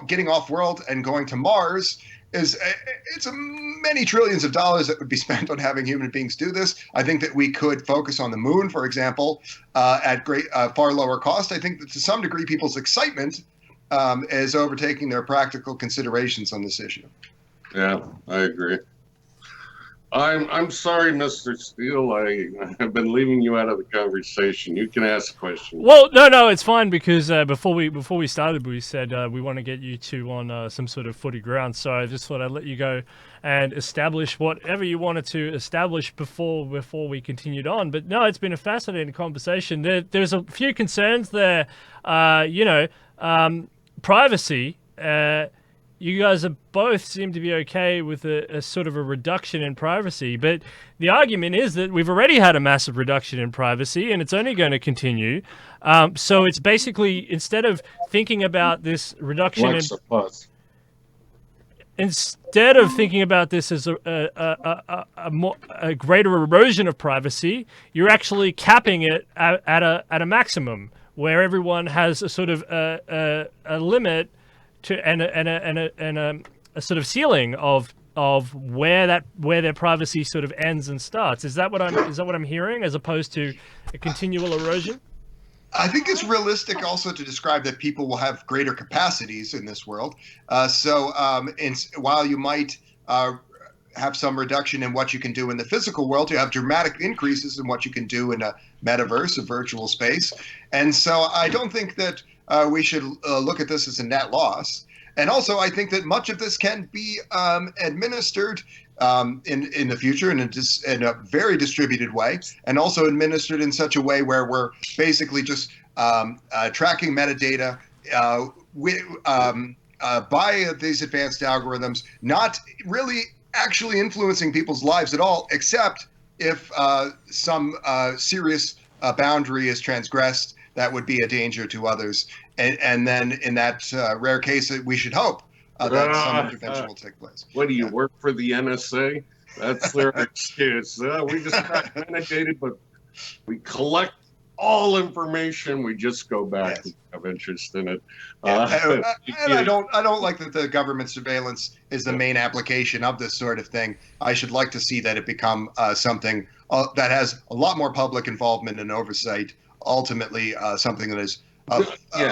getting off world and going to Mars it's many trillions of dollars that would be spent on having human beings do this. I think that we could focus on the moon, for example, at far lower cost. I think that to some degree, people's excitement is overtaking their practical considerations on this issue. Yeah, I agree. I'm sorry, Mr. Steele. I have been leaving you out of the conversation. You can ask questions. Well, no, it's fine because before we started, we said we want to get you two on some sort of footy ground. So I just thought I'd let you go and establish whatever you wanted to establish before we continued on. But no, it's been a fascinating conversation. There's a few concerns there. Privacy. You guys both seem to be okay with a sort of a reduction in privacy, but the argument is that we've already had a massive reduction in privacy and it's only going to continue. So it's basically, instead of thinking about this reduction instead of thinking about this as a greater erosion of privacy, you're actually capping it at a maximum where everyone has a sort of a limit and a sort of ceiling of where their privacy sort of ends and starts. Is that what I'm hearing, as opposed to a continual erosion? I think it's realistic also to describe that people will have greater capacities in this world. While you might have some reduction in what you can do in the physical world, you have dramatic increases in what you can do in a metaverse, a virtual space. And so I don't think that we should look at this as a net loss. And also, I think that much of this can be administered in the future in a very distributed way, and also administered in such a way where we're basically just tracking metadata by these advanced algorithms, not really actually influencing people's lives at all, except if some serious boundary is transgressed that would be a danger to others. And then in that rare case, we should hope that some intervention will take place. What do you work for the NSA? That's their excuse. We just got inundated, but we collect all information. We just go back and have interest in it. And I don't like that the government surveillance is the main application of this sort of thing. I should like to see that it become something that has a lot more public involvement and oversight. Ultimately, something that is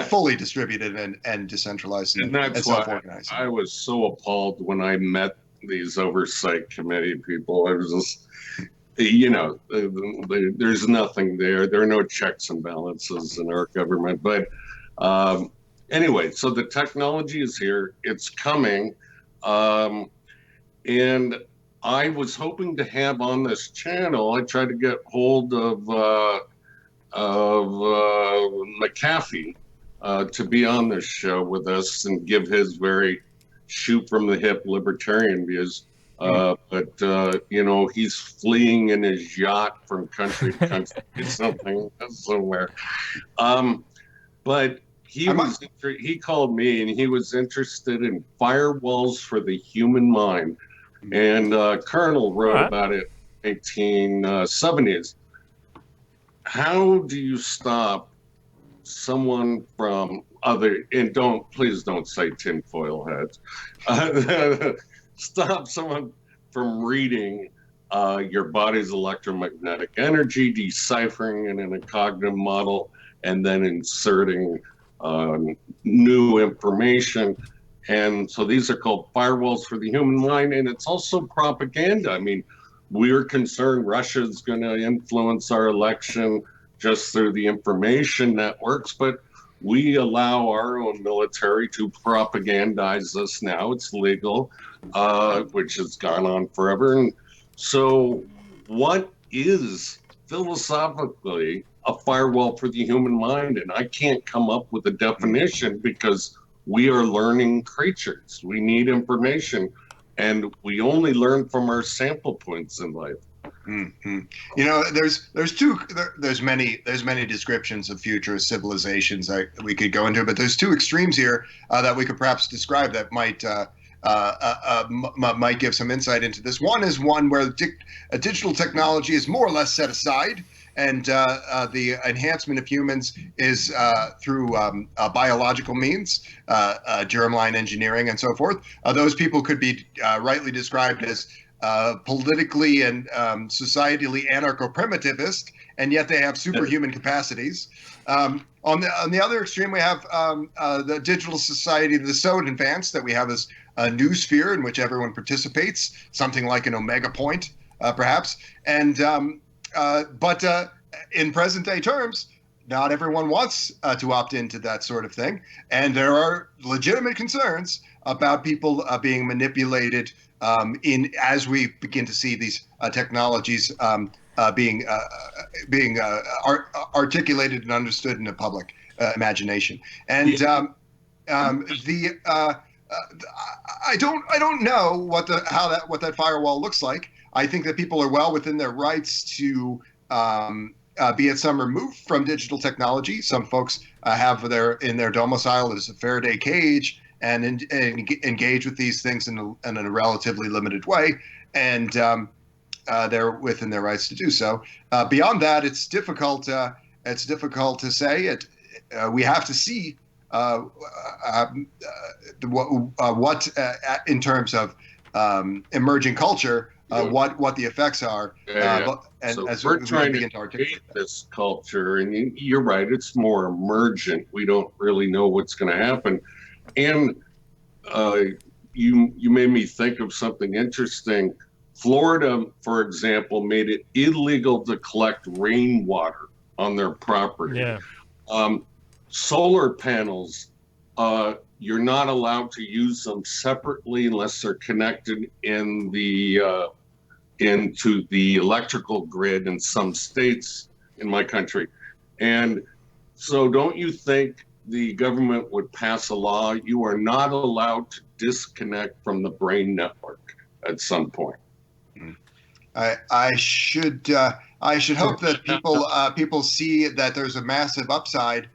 fully distributed and decentralized and self-organized. I was so appalled when I met these oversight committee people. I was just, there's nothing there. There are no checks and balances in our government. But Anyway, so the technology is here. It's coming. And I was hoping to have on this channel, I tried to get hold of McAfee to be on this show with us and give his very shoot from the hip libertarian views. But you know, he's fleeing in his yacht from country to country somewhere. But he called me and he was interested in firewalls for the human mind. And Colonel wrote about it in the 1870s. How do you stop someone from and please don't say tinfoil heads. Stop someone from reading your body's electromagnetic energy, deciphering it in a cognitive model, and then inserting new information. And so these are called firewalls for the human mind, and it's also propaganda. I mean, we're concerned Russia's going to influence our election just through the information networks, but we allow our own military to propagandize us now. It's legal, which has gone on forever. And so what is philosophically a firewall for the human mind? And I can't come up with a definition because we are learning creatures. We need information, and we only learn from our sample points in life. Mm-hmm. You know, there's many descriptions of futurist civilizations that we could go into, but there's two extremes here that we could perhaps describe that might give some insight into this. One is one where digital technology is more or less set aside, and the enhancement of humans is through biological means, germline engineering and so forth. Those people could be rightly described as politically and societally anarcho-primitivist, and yet they have superhuman capacities. On the other extreme, we have the digital society that's so advanced that we have this new sphere in which everyone participates, something like an omega point, perhaps. And but in present-day terms, not everyone wants to opt into that sort of thing, and there are legitimate concerns about people being manipulated as we begin to see these technologies being articulated and understood in the public imagination. And I don't know what that firewall looks like. I think that people are well within their rights to be at some remove from digital technology. Some folks have in their domicile as a Faraday cage and engage with these things in a relatively limited way, and they're within their rights to do so. Beyond that, it's difficult to say. We have to see what in terms of emerging culture, what the effects are. So we're trying to create this culture, and you're right, it's more emergent. We don't really know what's going to happen. And you made me think of something interesting. Florida, for example, made it illegal to collect rainwater on their property. Yeah. Solar panels, you're not allowed to use them separately unless they're connected in the into the electrical grid in some states in my country. And so don't you think the government would pass a law? You are not allowed to disconnect from the brain network at some point. I should hope that people see that there's a massive upside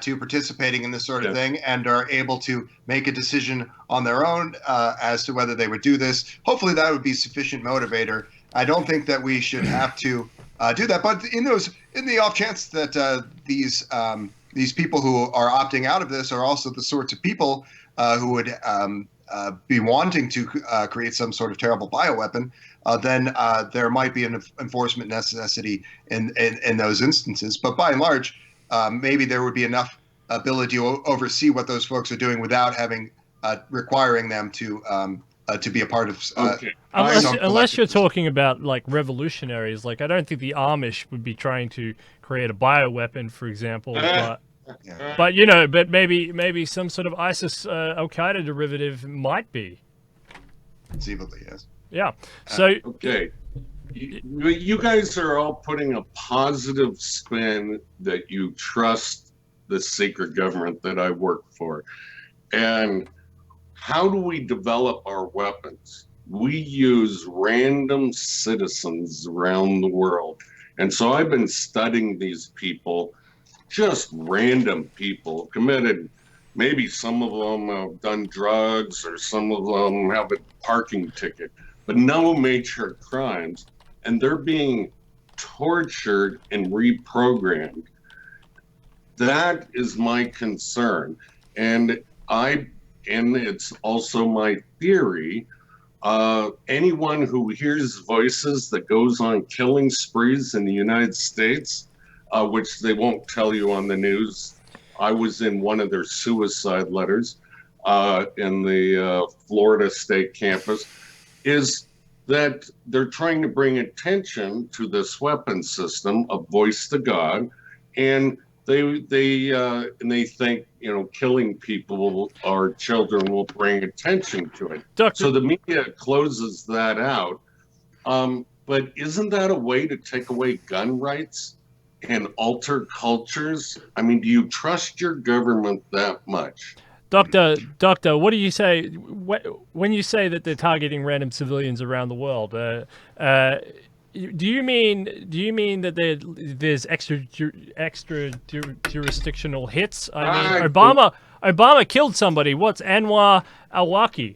to participating in this sort of thing and are able to make a decision on their own as to whether they would do this. Hopefully that would be sufficient motivator. I don't think that we should have to do that, but in the off chance that these people who are opting out of this are also the sorts of people who would be wanting to create some sort of terrible bioweapon, then there might be an enforcement necessity in those instances. But by and large, maybe there would be enough ability to oversee what those folks are doing without having requiring them to be a part of. Unless you're talking about like revolutionaries, like I don't think the Amish would be trying to create a bioweapon, for example. But Yeah. But you know, but maybe some sort of ISIS Al Qaeda derivative might be. Conceivably, yes. Yeah. So Okay. You guys are all putting a positive spin that you trust the secret government that I work for. And how do we develop our weapons? We use random citizens around the world. And so I've been studying these people, just random people committed. Maybe some of them have done drugs or some of them have a parking ticket, but no major crimes. And they're being tortured and reprogrammed. That is my concern. And it's also my theory. Anyone who hears voices that goes on killing sprees in the United States, which they won't tell you on the news. I was in one of their suicide letters in the Florida State campus, is that they're trying to bring attention to this weapon system of voice to God, and they think, you know, killing people or children will bring attention to it. So the media closes that out. But isn't that a way to take away gun rights and alter cultures? I mean, do you trust your government that much? Doctor, what do you say when you say that they're targeting random civilians around the world? Do you mean that there's extra jurisdictional hits? I mean, Obama killed somebody. What's Anwar al-Awlaki?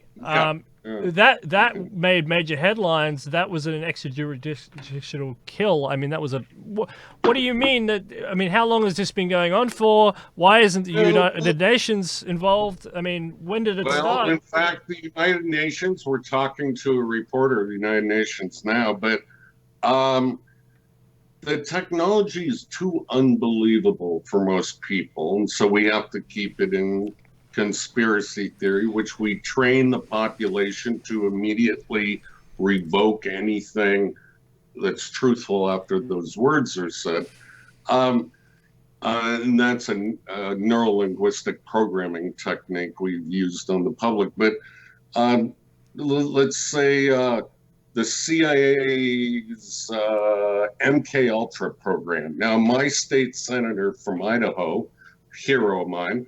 That made major headlines. That was an extrajudicial kill. I mean, that was a. What do you mean that? I mean, how long has this been going on for? Why isn't the United Nations involved? I mean, when did it start? Well, in fact, the United Nations. We're talking to a reporter of the United Nations now, but the technology is too unbelievable for most people, and so we have to keep it in conspiracy theory, which we train the population to immediately revoke anything that's truthful after those words are said. And that's a neuro-linguistic programming technique we've used on the public. But let's say the CIA's MK Ultra program. Now, my state senator from Idaho, hero of mine,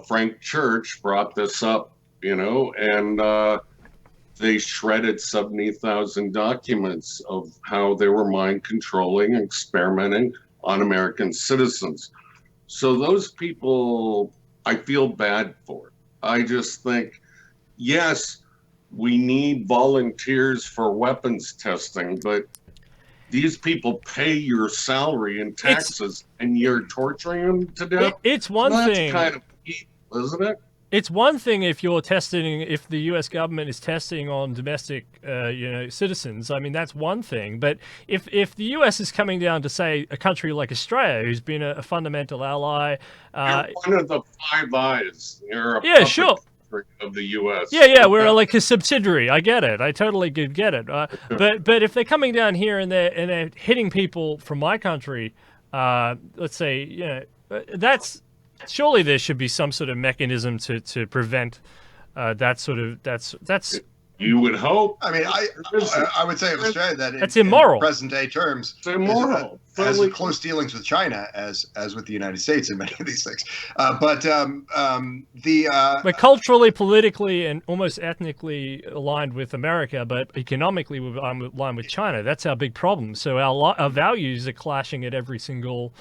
Frank Church, brought this up, you know, and they shredded 70,000 documents of how they were mind controlling and experimenting on American citizens. So those people, I feel bad for. I just think, yes, we need volunteers for weapons testing, but these people pay your salary and taxes, and you're torturing them to death. It's one thing. That's kind of evil, isn't it? It's one thing if you're testing, if the U.S. government is testing on domestic, citizens. I mean, that's one thing. But if the U.S. is coming down to, say, a country like Australia, who's been a fundamental ally, you're one of the Five Eyes. You're a yeah, sure. Of the U.S. Yeah, we're like a subsidiary. I get it. I totally get it. But if they're coming down here and they're hitting people from my country, let's say, you know, that's. Surely there should be some sort of mechanism to prevent that sort of that's. You would hope. I mean, I would say of Australia that that's immoral. In present day terms, it's immoral. Has close dealings with China as with the United States in many of these things. But culturally, politically, and almost ethnically aligned with America, but economically we're aligned with China. That's our big problem. So our values are clashing at every single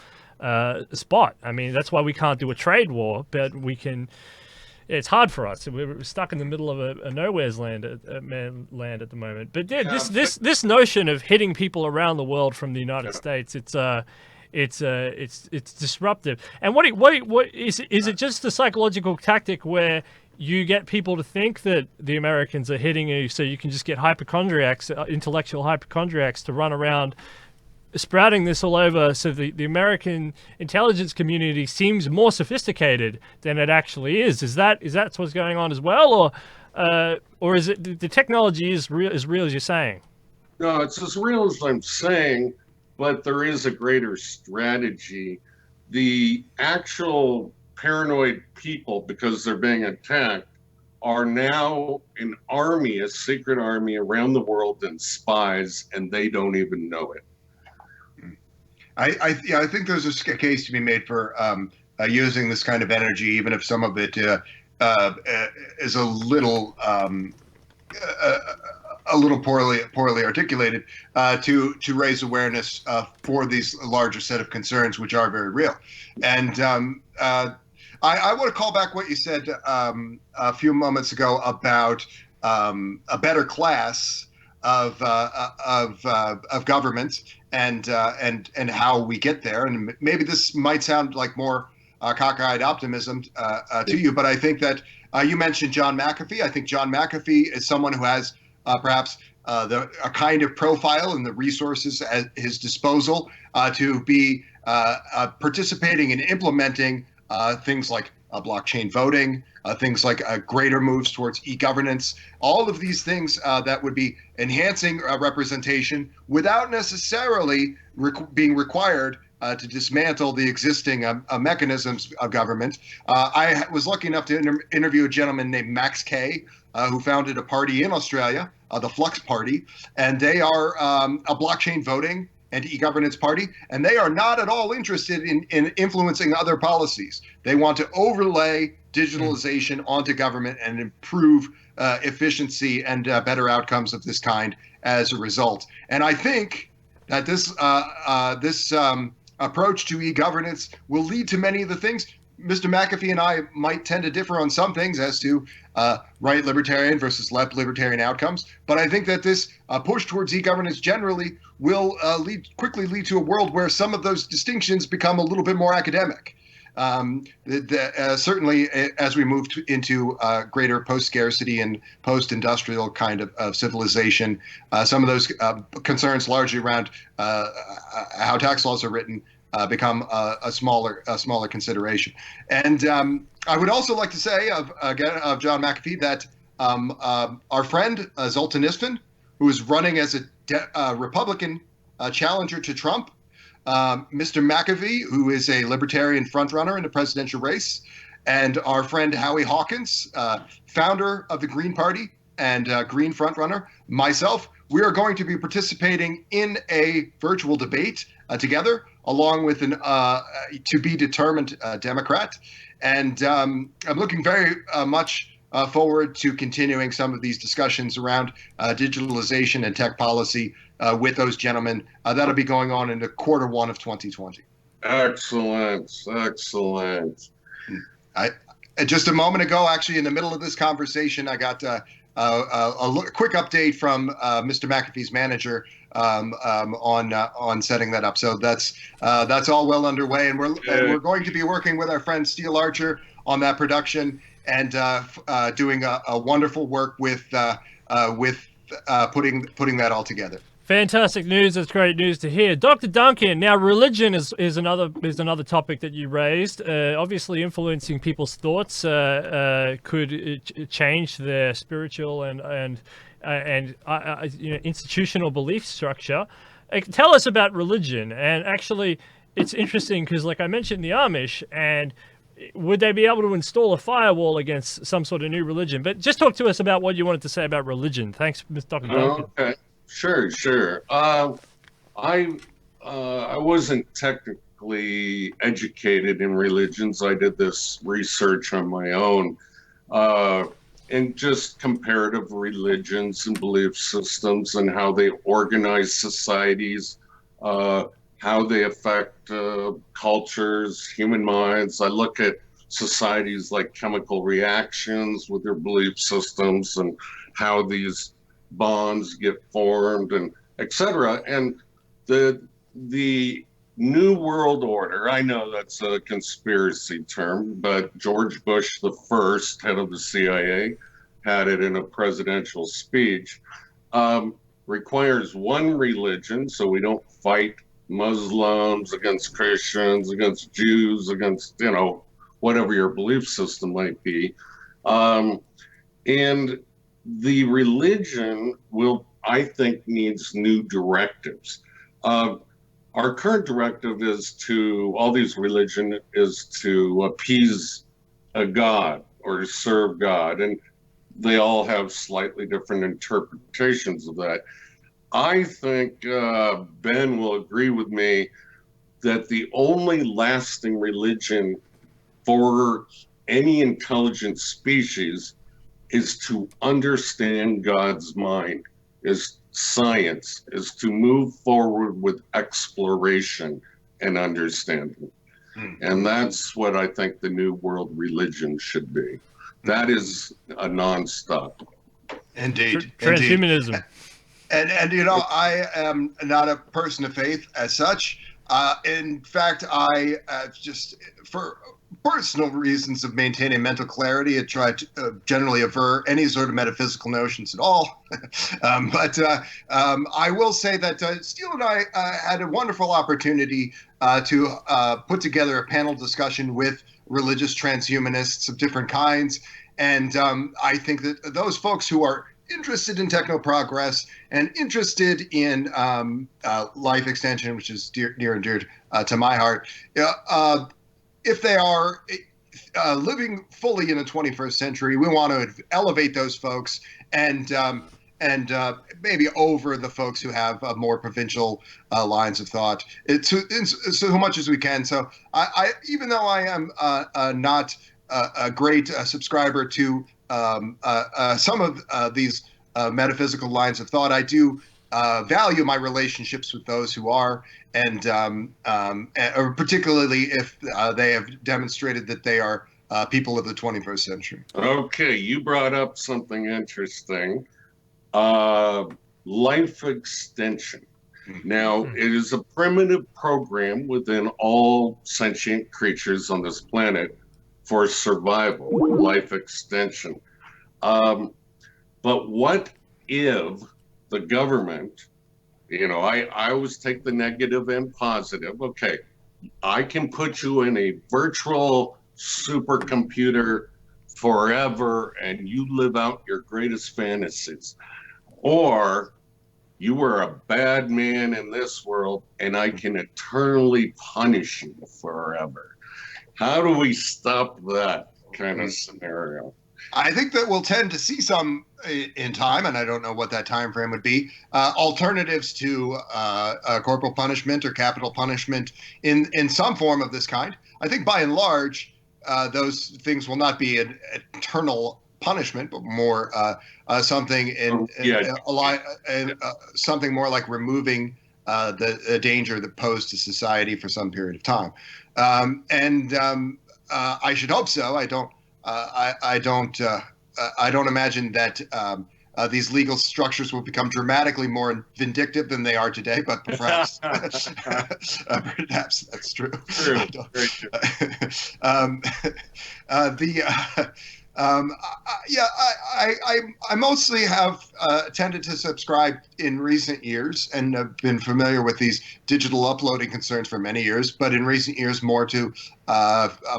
spot. I mean, that's why we can't do a trade war, but we can. It's hard for us. We're stuck in the middle of a nowhere's land at the moment. But yeah, this notion of hitting people around the world from the United States, it's disruptive. And what is it just a psychological tactic where you get people to think that the Americans are hitting you, so you can just get hypochondriacs, intellectual hypochondriacs, to run around sprouting this all over, so the American intelligence community seems more sophisticated than it actually is. Is that what's going on as well, or is it the technology is real as you're saying? No, it's as real as I'm saying, but there is a greater strategy the actual paranoid people, because they're being attacked, are now an army, a secret army around the world, and spies, and they don't even know it. I think there's a case to be made for using this kind of energy, even if some of it is a little poorly articulated, to raise awareness for these larger set of concerns, which are very real. And I want to call back what you said a few moments ago about a better class of government and how we get there. And maybe this might sound like more cockeyed optimism to you, but I think that you mentioned John McAfee. I think John McAfee is someone who has perhaps a kind of profile and the resources at his disposal to be participating and implementing things like blockchain voting, things like greater moves towards e-governance, all of these things that would be enhancing representation without necessarily being required to dismantle the existing mechanisms of government. I was lucky enough to interview a gentleman named Max Kay, who founded a party in Australia, the Flux Party, and they are a blockchain voting and e-governance party, and they are not at all interested in influencing other policies. They want to overlay digitalization onto government and improve efficiency and better outcomes of this kind as a result. And I think that this approach to e-governance will lead to many of the things. Mr. McAfee and I might tend to differ on some things as to right libertarian versus left libertarian outcomes, but I think that this push towards e-governance generally will quickly lead to a world where some of those distinctions become a little bit more academic. Certainly, as we move into greater post-scarcity and post-industrial kind of civilization, some of those concerns largely around how tax laws are written become a smaller consideration. And I would also like to say of John McAfee that our friend Zoltan Isfin, who is running as a Republican challenger to Trump, Mr. McAfee, who is a libertarian frontrunner in the presidential race, and our friend Howie Hawkins, founder of the Green Party and Green frontrunner, myself, we are going to be participating in a virtual debate together, along with an to-be-determined Democrat. And I'm looking very much forward to continuing some of these discussions around digitalization and tech policy with those gentlemen. That'll be going on in the Q1 of 2020. Excellent. Just a moment ago, actually, in the middle of this conversation, I got a quick update from Mr. McAfee's manager on setting that up. So that's all well underway, and we're going to be working with our friend Steele Archer on that production and doing a wonderful work with putting that all together. Fantastic news. That's great news to hear. Dr. Duncan, now religion is another topic that you raised. Obviously influencing people's thoughts could change their spiritual and institutional belief structure. Tell us about religion. And actually, it's interesting because, like I mentioned, the Amish, and would they be able to install a firewall against some sort of new religion? But just talk to us about what you wanted to say about religion. Thanks, Mr. Dr. Duncan. Okay. Sure. I wasn't technically educated in religions. I did this research on my own, and just comparative religions and belief systems and how they organize societies, how they affect cultures, human minds. I look at societies like chemical reactions with their belief systems and how these bonds get formed and etc. And the New World Order, I know that's a conspiracy term, but George Bush, the first head of the CIA, had it in a presidential speech, requires one religion, so we don't fight Muslims against Christians, against Jews, against, whatever your belief system might be. And the religion I think, needs new directives. Our current directive is to all these religion is to appease a god or to serve God, and they all have slightly different interpretations of that. I think Ben will agree with me that the only lasting religion for any intelligent species is to understand God's mind, is science, is to move forward with exploration and understanding. And that's what I think the New World religion should be. That is a nonstop. Indeed. Transhumanism. And you know, I am not a person of faith as such. In fact, I just, for personal reasons of maintaining mental clarity, I try to generally aver any sort of metaphysical notions at all. But I will say that Steele and I had a wonderful opportunity to put together a panel discussion with religious transhumanists of different kinds. And I think that those folks who are interested in techno progress and interested in life extension, which is near and dear to my heart, if they are living fully in the 21st century, we want to elevate those folks and maybe over the folks who have more provincial lines of thought, so much as we can. So I even though I am not a great subscriber to some of these metaphysical lines of thought, I do value my relationships with those who are, and particularly if they have demonstrated that they are people of the 21st century. Okay, you brought up something interesting. Life extension. Now, it is a primitive program within all sentient creatures on this planet for survival, life extension. But what if the government, you know, I always take the negative and positive. Okay, I can put you in a virtual supercomputer forever and you live out your greatest fantasies. Or you were a bad man in this world and I can eternally punish you forever. How do we stop that kind of scenario? I think that we'll tend to see some in time, and I don't know what that time frame would be, alternatives to corporal punishment or capital punishment in some form of this kind. I think by and large, those things will not be an eternal punishment, but more something something more like removing the danger that posed to society for some period of time. I should hope so. I don't imagine that these legal structures will become dramatically more vindictive than they are today, but perhaps perhaps that's true. True. Very true. I mostly have tended to subscribe in recent years and have been familiar with these digital uploading concerns for many years, but in recent years more to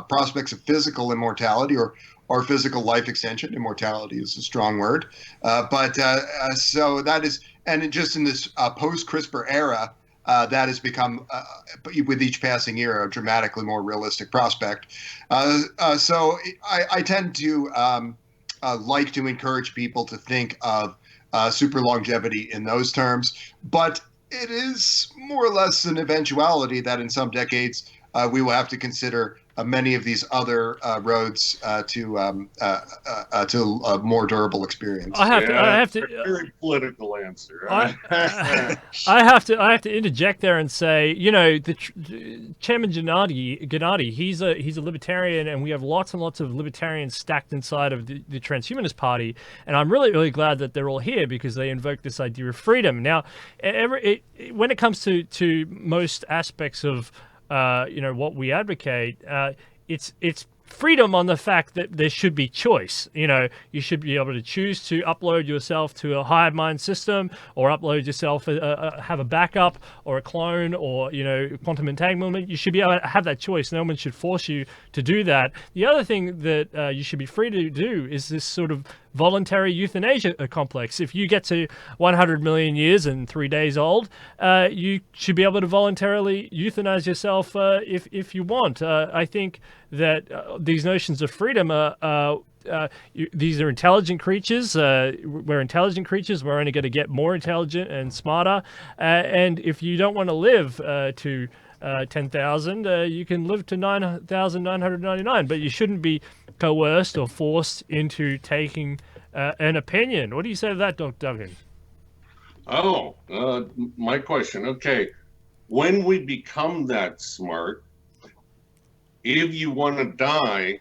prospects of physical immortality or physical life extension. Immortality is a strong word. So that is, and just in this post-CRISPR era, that has become, with each passing year, a dramatically more realistic prospect. So I tend to like to encourage people to think of super longevity in those terms, but it is more or less an eventuality that in some decades we will have to consider many of these other roads to a more durable experience. I have to. Very political answer. I have to interject there and say, you know, the Chairman Gennady, he's a libertarian, and we have lots and lots of libertarians stacked inside of the transhumanist-party, and I'm really glad that they're all here because they invoke this idea of freedom. Now, when it comes to most aspects of what we advocate, it's freedom on the fact that there should be choice. You know, you should be able to choose to upload yourself to a hive mind system, or upload yourself, have a backup or a clone, or, you know, quantum entanglement. You should be able to have that choice. No one should force you to do that. The other thing that you should be free to do is this sort of voluntary euthanasia complex. If you get to 100 million years and 3 days old, you should be able to voluntarily euthanize yourself if you want. I think that these notions of freedom are these are intelligent creatures. We're intelligent creatures. We're only going to get more intelligent and smarter. And if you don't want to live to 10,000, you can live to 9,999. But you shouldn't be coerced or forced into taking an opinion. What do you say to that, Dr. Duncan? Oh, my question. Okay. When we become that smart, if you want to die,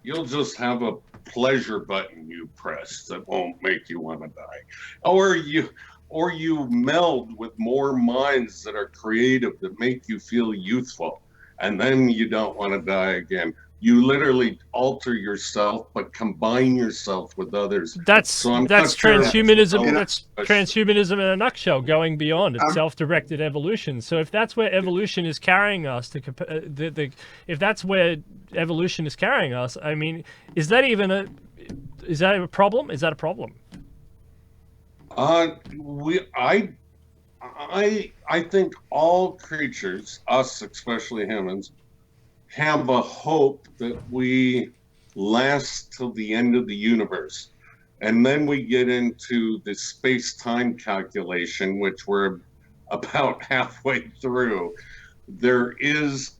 you'll just have a pleasure button you press that won't make you want to die, or you meld with more minds that are creative that make you feel youthful, and then you don't want to die again. You literally alter yourself, but combine yourself with others. That's transhumanism. That's transhumanism in a nutshell, going beyond. It's self-directed evolution. So if that's where evolution is carrying us, if that's where evolution is carrying us, I mean, is that a problem? Is that a problem? I think all creatures, us especially humans, have a hope that we last till the end of the universe. And then we get into the space-time calculation, which we're about halfway through. There is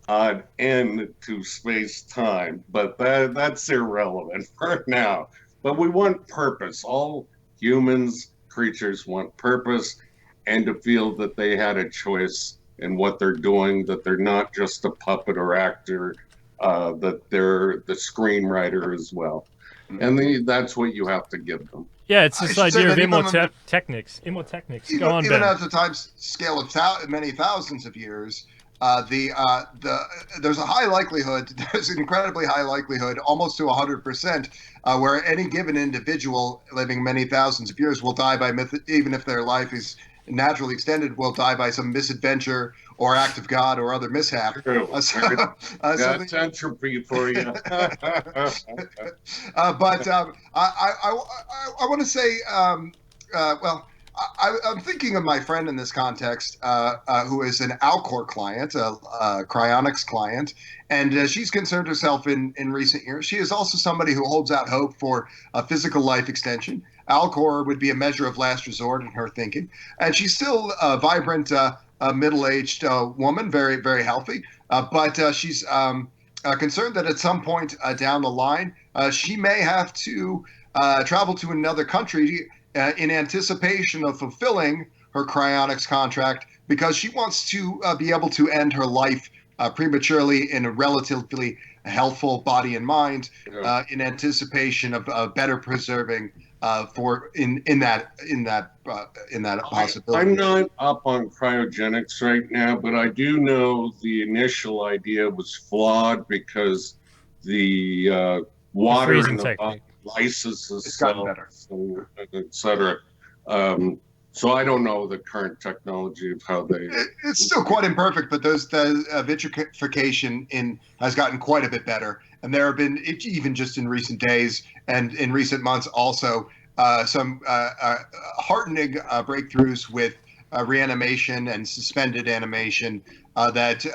an end to space-time, but that's irrelevant for now. But we want purpose. All humans, creatures want purpose, and to feel that they had a choice in what they're doing, that they're not just a puppet or actor, that they're the screenwriter as well. And that's what you have to give them. Yeah, it's this idea of immortechnics. Go on, Ben. Even at the time scale of many thousands of years, there's a high likelihood, there's an incredibly high likelihood, almost to 100%, where any given individual living many thousands of years will die by even if their life is naturally extended, will die by some misadventure or act of God or other mishap. That's entropy for you. But I want to say, I'm thinking of my friend in this context, who is an Alcor client, a cryonics client, and she's concerned herself in recent years. She is also somebody who holds out hope for a physical life extension. Alcor would be a measure of last resort in her thinking, and she's still a vibrant, middle-aged woman, very, very healthy. But she's concerned that at some point down the line, she may have to travel to another country in anticipation of fulfilling her cryonics contract, because she wants to be able to end her life prematurely in a relatively healthful body and mind, in anticipation of better preserving in that possibility. I'm not up on cryogenics right now, but I do know the initial idea was flawed because the water in the body lyses the cells, et cetera. So I don't know the current technology of how they. It's still quite imperfect, but the vitrification has gotten quite a bit better, and there have been, even just in recent days and in recent months, also some heartening breakthroughs with reanimation and suspended animation that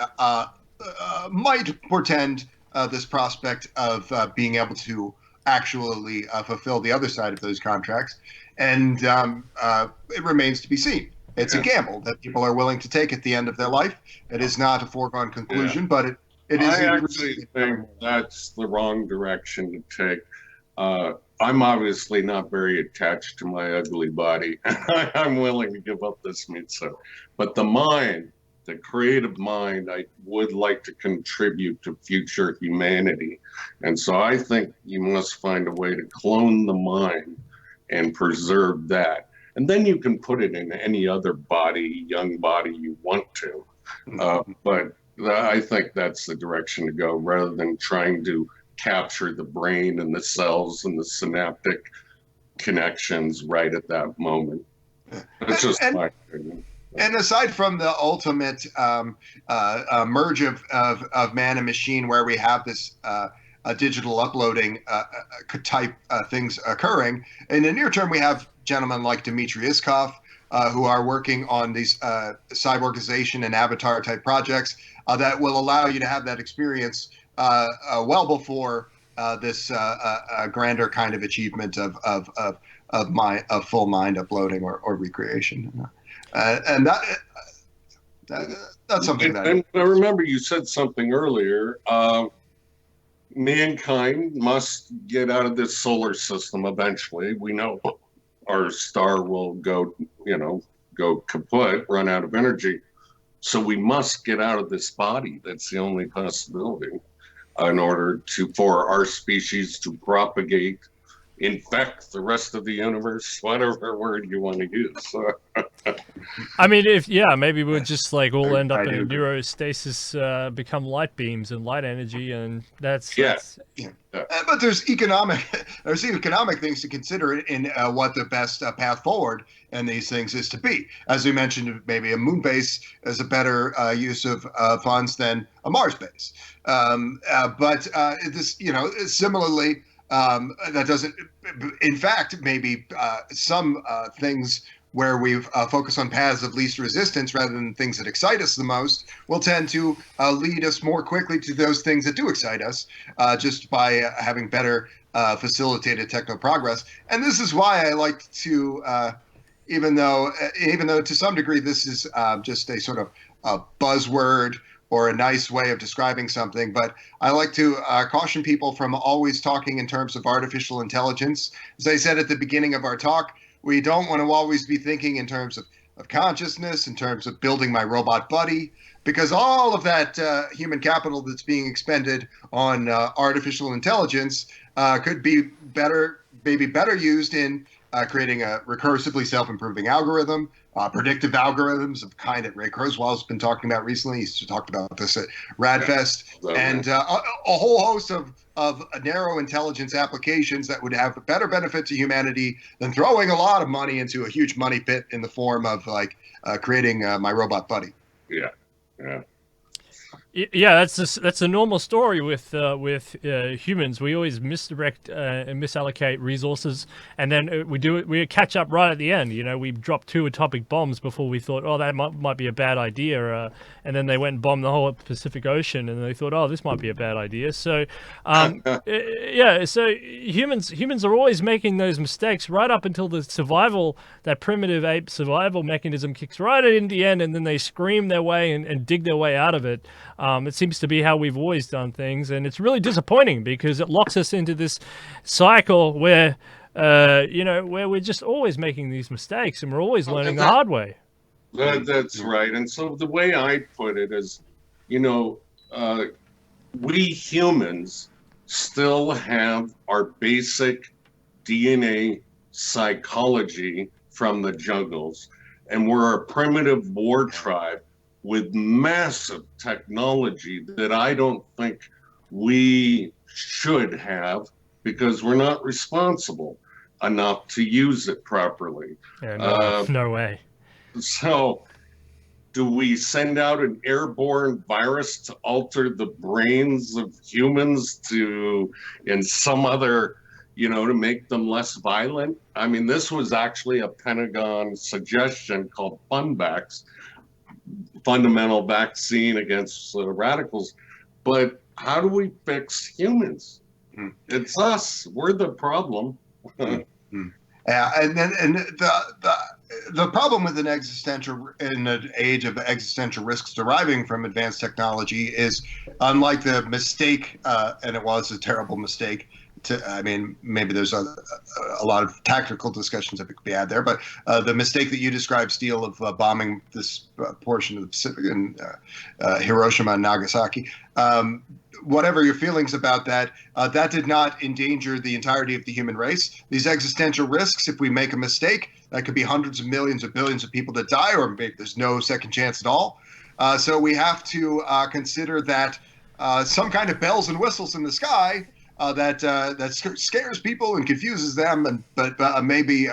might portend this prospect of being able to actually fulfill the other side of those contracts. And it remains to be seen. It's a gamble that people are willing to take at the end of their life. It is not a foregone conclusion, but it is. I actually think that's the wrong direction to take. I'm obviously not very attached to my ugly body. I'm willing to give up this meat suit. But the mind, the creative mind, I would like to contribute to future humanity. And so I think you must find a way to clone the mind and preserve that. And then you can put it in any other body, young body you want to. But I think that's the direction to go, rather than trying to capture the brain and the cells and the synaptic connections right at that moment. That's just my opinion. And aside from the ultimate merge of man and machine, where we have this digital uploading type things occurring. In the near term, we have gentlemen like Dmitry Iskov, who are working on these cyborgization and avatar type projects that will allow you to have that experience well before this grander kind of achievement of full mind uploading or recreation. And that's something that. And I remember you said something earlier. Mankind must get out of this solar system eventually. We know our star will go kaput, run out of energy. So we must get out of this body. That's the only possibility in order for our species to propagate, infect the rest of the universe, whatever word you want to use. I mean, maybe we'll just like all end up in a neurostasis, become light beams and light energy, and that's. But there's economic things to consider in what the best path forward and these things is to be. As we mentioned, maybe a moon base is a better use of funds than a Mars base. But this, similarly. That doesn't, in fact, maybe some things where we focus on paths of least resistance rather than things that excite us the most will tend to lead us more quickly to those things that do excite us just by having better facilitated techno progress. And this is why I like to, even though to some degree this is just a sort of a buzzword or a nice way of describing something, but I like to caution people from always talking in terms of artificial intelligence. As I said at the beginning of our talk, we don't want to always be thinking in terms of consciousness, in terms of building my robot buddy, because all of that human capital that's being expended on artificial intelligence could be maybe better used in creating a recursively self-improving algorithm, predictive algorithms of the kind that Ray Kurzweil has been talking about recently. He's talked about this at RadFest, and a whole host of narrow intelligence applications that would have a better benefit to humanity than throwing a lot of money into a huge money pit in the form of creating my robot buddy. Yeah. Yeah, that's a normal story with humans. We always misdirect and misallocate resources, and then we catch up right at the end. We dropped 2 atomic bombs before we thought, oh, that might be a bad idea, and then they went and bombed the whole Pacific Ocean, and they thought, oh, this might be a bad idea. So, so humans are always making those mistakes right up until that primitive ape survival mechanism kicks right in the end, and then they scream their way and dig their way out of it. It seems to be how we've always done things, and it's really disappointing because it locks us into this cycle where, where we're just always making these mistakes and we're always learning the hard way. That's right. And so the way I put it is, we humans still have our basic DNA psychology from the jungles, and we're a primitive war tribe with massive technology that I don't think we should have because we're not responsible enough to use it properly. Yeah, no way. So do we send out an airborne virus to alter the brains of humans in some other, to make them less violent? I mean, this was actually a Pentagon suggestion called FUNVAX, fundamental vaccine against radicals. But how do we fix humans? It's us. We're the problem. Yeah, and the problem with in an age of existential risks deriving from advanced technology is, unlike the mistake, and it was a terrible mistake. Maybe there's a lot of tactical discussions that could be had there, but the mistake that you described, Steele, of bombing this portion of the Pacific in Hiroshima and Nagasaki, whatever your feelings about that, that did not endanger the entirety of the human race. These existential risks, if we make a mistake, that could be hundreds of millions or billions of people that die, or maybe there's no second chance at all. So we have to consider that some kind of bells and whistles in the sky that scares people and confuses them, but maybe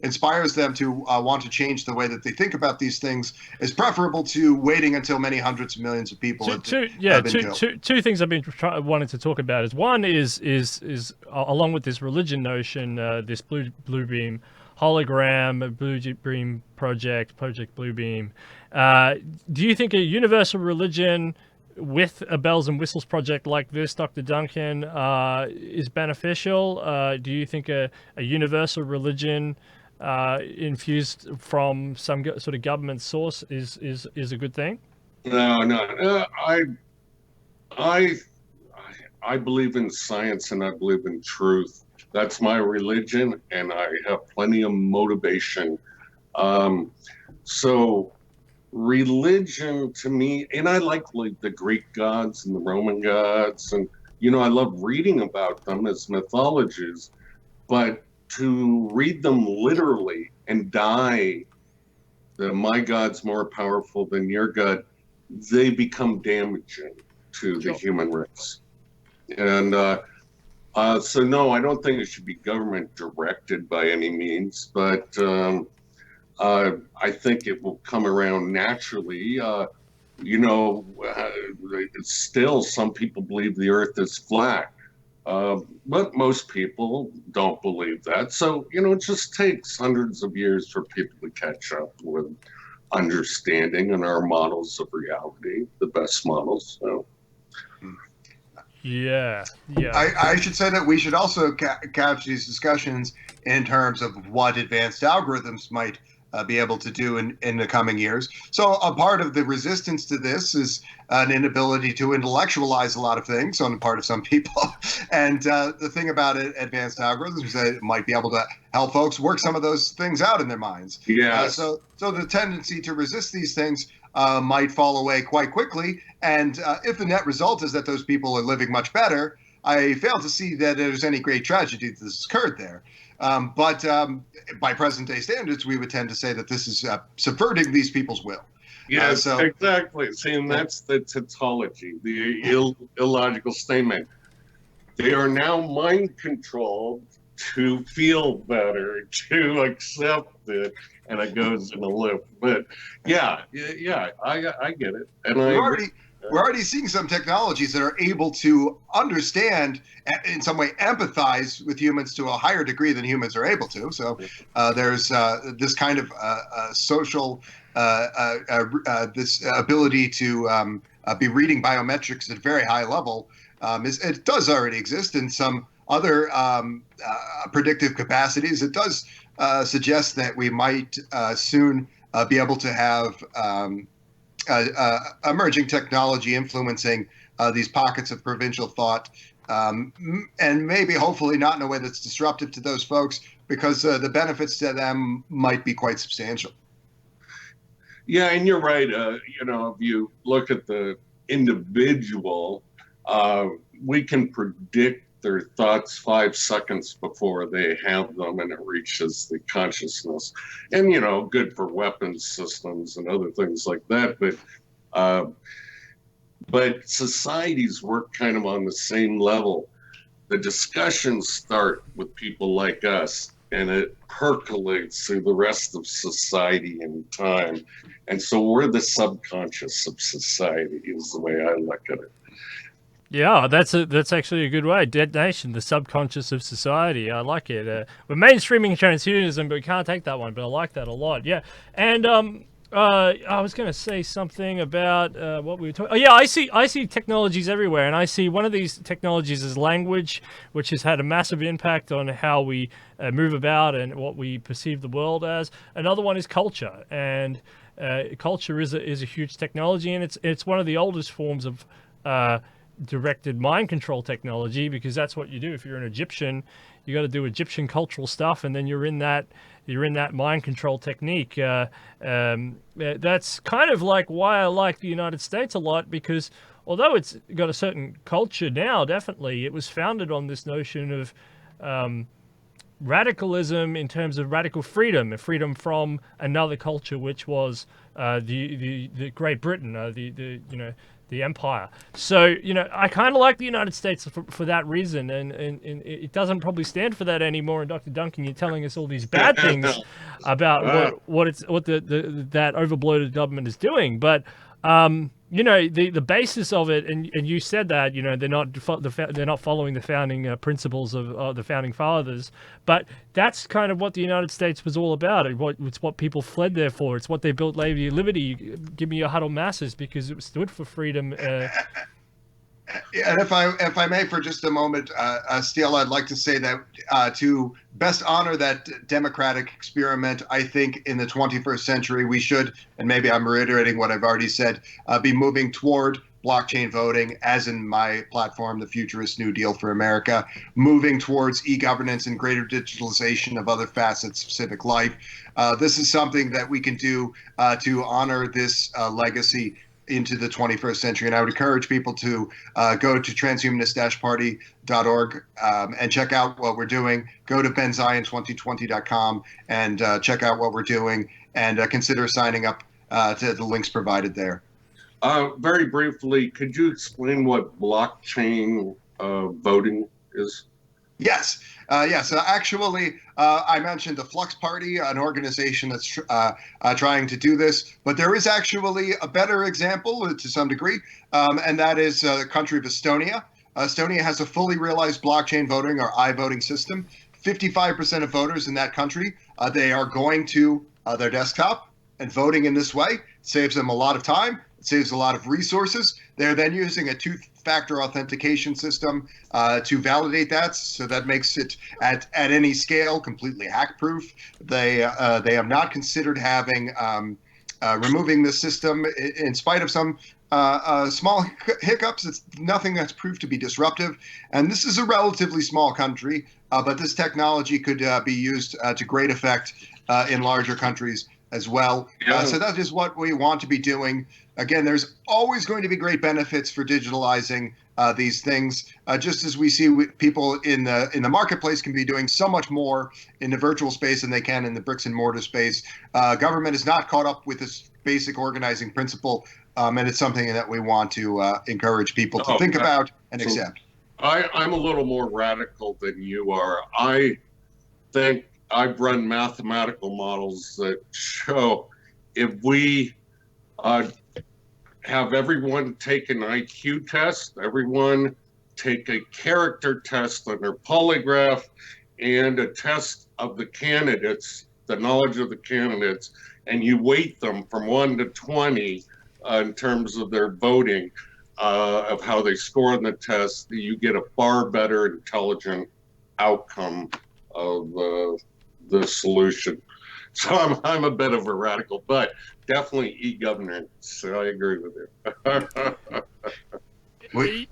inspires them to want to change the way that they think about these things is preferable to waiting until many hundreds of millions of people have been killed. Two things I've been wanting to talk about is one is along with this religion notion, this blue beam hologram, Blue Beam Project Bluebeam. Do you think a universal religion with a bells and whistles project like this, Dr. Duncan, is beneficial? Do you think a universal religion infused from some sort of government source is a good thing? No. I believe in science and I believe in truth. That's my religion, and I have plenty of motivation. So religion to me, and I like the Greek gods and the Roman gods, and I love reading about them as mythologies, but to read them literally and die that my God's more powerful than your God, they become damaging to the human race. And so no, I don't think it should be government directed by any means, but I think it will come around naturally. Still some people believe the earth is flat, but most people don't believe that. So, it just takes hundreds of years for people to catch up with understanding and our models of reality, the best models. So. Yeah. I should say that we should also couch these discussions in terms of what advanced algorithms might be able to do in the coming years. So a part of the resistance to this is an inability to intellectualize a lot of things on the part of some people. And the thing about advanced algorithms is that it might be able to help folks work some of those things out in their minds. Yeah. So the tendency to resist these things might fall away quite quickly. And if the net result is that those people are living much better, I fail to see that there's any great tragedy that this has occurred there. But by present day standards, we would tend to say that this is subverting these people's will. Yes, exactly. See, and that's the tautology, the illogical statement. They are now mind controlled to feel better, to accept it, and it goes in a loop. But yeah, I get it. And we're already seeing some technologies that are able to understand, in some way empathize with humans to a higher degree than humans are able to. So there's this kind of social, this ability to be reading biometrics at a very high level. It does already exist in some other predictive capacities. It does suggest that we might soon be able to have emerging technology influencing these pockets of provincial thought, and maybe hopefully not in a way that's disruptive to those folks, because the benefits to them might be quite substantial. Yeah, and you're right. If you look at the individual, we can predict their thoughts 5 seconds before they have them and it reaches the consciousness. And, good for weapons systems and other things like that. But societies work kind of on the same level. The discussions start with people like us, and it percolates through the rest of society in time. And so we're the subconscious of society is the way I look at it. Yeah, that's actually a good way. Detonation, the subconscious of society. I like it. We're mainstreaming transhumanism, but we can't take that one. But I like that a lot. Yeah, and I was going to say something about what we were talking. Oh yeah, I see technologies everywhere, and I see one of these technologies is language, which has had a massive impact on how we move about and what we perceive the world as. Another one is culture, and culture is a huge technology, and it's one of the oldest forms of directed mind control technology, because that's what you do. If you're an Egyptian, you got to do Egyptian cultural stuff, and then you're in that mind control technique. That's kind of like why I like the United States a lot, because although it's got a certain culture now, definitely it was founded on this notion of radicalism in terms of radical freedom from another culture, which was the Great Britain, the empire. So, I kind of like the United States for that reason, and it doesn't probably stand for that anymore. And Dr. Duncan, you're telling us all these bad things about what that overbloated government is doing. But the basis of it, and you said that they're not following the founding principles of the founding fathers, but that's kind of what the United States was all about. It's what people fled there for. It's what they built liberty. Give me your huddle masses, because it stood for freedom. And if I may, for just a moment, Steele, I'd like to say that to best honor that democratic experiment, I think in the 21st century we should, and maybe I'm reiterating what I've already said, be moving toward blockchain voting, as in my platform, The Futurist New Deal for America, moving towards e-governance and greater digitalization of other facets of civic life. This is something that we can do to honor this legacy into the 21st century. And I would encourage people to go to transhumanist-party.org and check out what we're doing. Go to benzion2020.com and check out what we're doing, and consider signing up to the links provided there. Very briefly, could you explain what blockchain voting is? Yes. So actually, I mentioned the Flux Party, an organization that's trying to do this, but there is actually a better example to some degree, and that is the country of Estonia. Estonia has a fully realized blockchain voting, or iVoting system. 55% of voters in that country, they are going to their desktop and voting in this way. It saves them a lot of time. It saves a lot of resources. They're then using a two-factor authentication system to validate that, so that makes it at any scale completely hack-proof. They have not considered having removing this system in spite of some small hiccups. It's nothing that's proved to be disruptive, and this is a relatively small country, but this technology could be used to great effect in larger countries as well. So that is what we want to be doing. Again, there's always going to be great benefits for digitalizing these things, just as we see people in the marketplace can be doing so much more in the virtual space than they can in the bricks and mortar space. Government is not caught up with this basic organizing principle, and it's something that we want to encourage people to think about and accept. I'm a little more radical than you are. I think I've run mathematical models that show if we have everyone take an IQ test, everyone take a character test on their polygraph, and a test of the candidates, the knowledge of the candidates, and you weight them from 1 to 20 in terms of their voting, of how they score on the test, you get a far better intelligent outcome of the solution. So I'm a bit of a radical, but definitely e-governance. So I agree with you.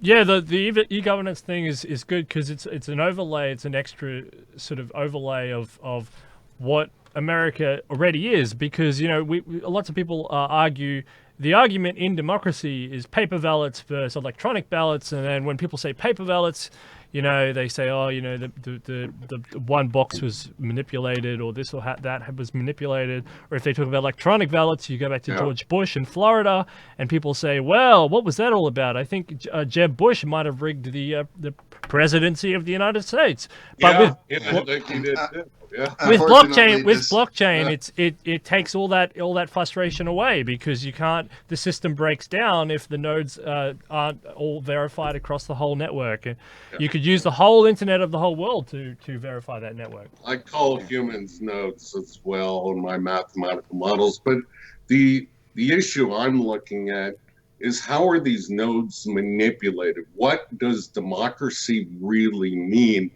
Yeah, the e-governance thing is good because it's an overlay. It's an extra sort of overlay of what America already is. Because lots of people argue. The argument in democracy is paper ballots versus electronic ballots, and then when people say paper ballots, they say, the one box was manipulated, or this or that was manipulated. Or if they talk about electronic ballots, you go back to George Bush in Florida, and people say, well, what was that all about? I think Jeb Bush might have rigged the presidency of the United States. But with blockchain, it takes all that frustration away, because the system breaks down if the nodes aren't all verified across the whole network. You could use the whole internet of the whole world to verify that network. I call humans nodes as well in my mathematical models, but the issue I'm looking at is how are these nodes manipulated? What does democracy really mean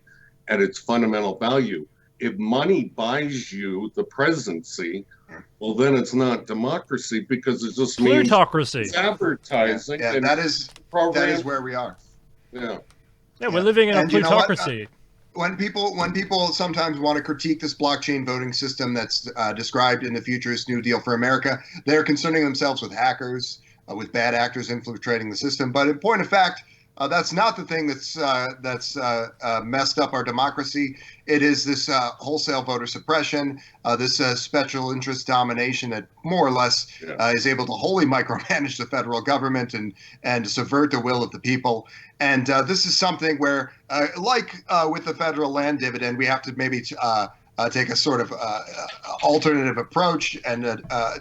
at its fundamental value? If money buys you the presidency, well, then it's not democracy, because it just means it's advertising. Yeah, that is where we are. Yeah, we're living in a plutocracy. When people sometimes want to critique this blockchain voting system that's described in the Futurist New Deal for America, they're concerning themselves with hackers, with bad actors infiltrating the system. But in point of fact, That's not the thing that's messed up our democracy. It is this wholesale voter suppression, this special interest domination that more or less is able to wholly micromanage the federal government and subvert the will of the people. And this is something where, like with the federal land dividend, we have to maybe take a sort of alternative approach and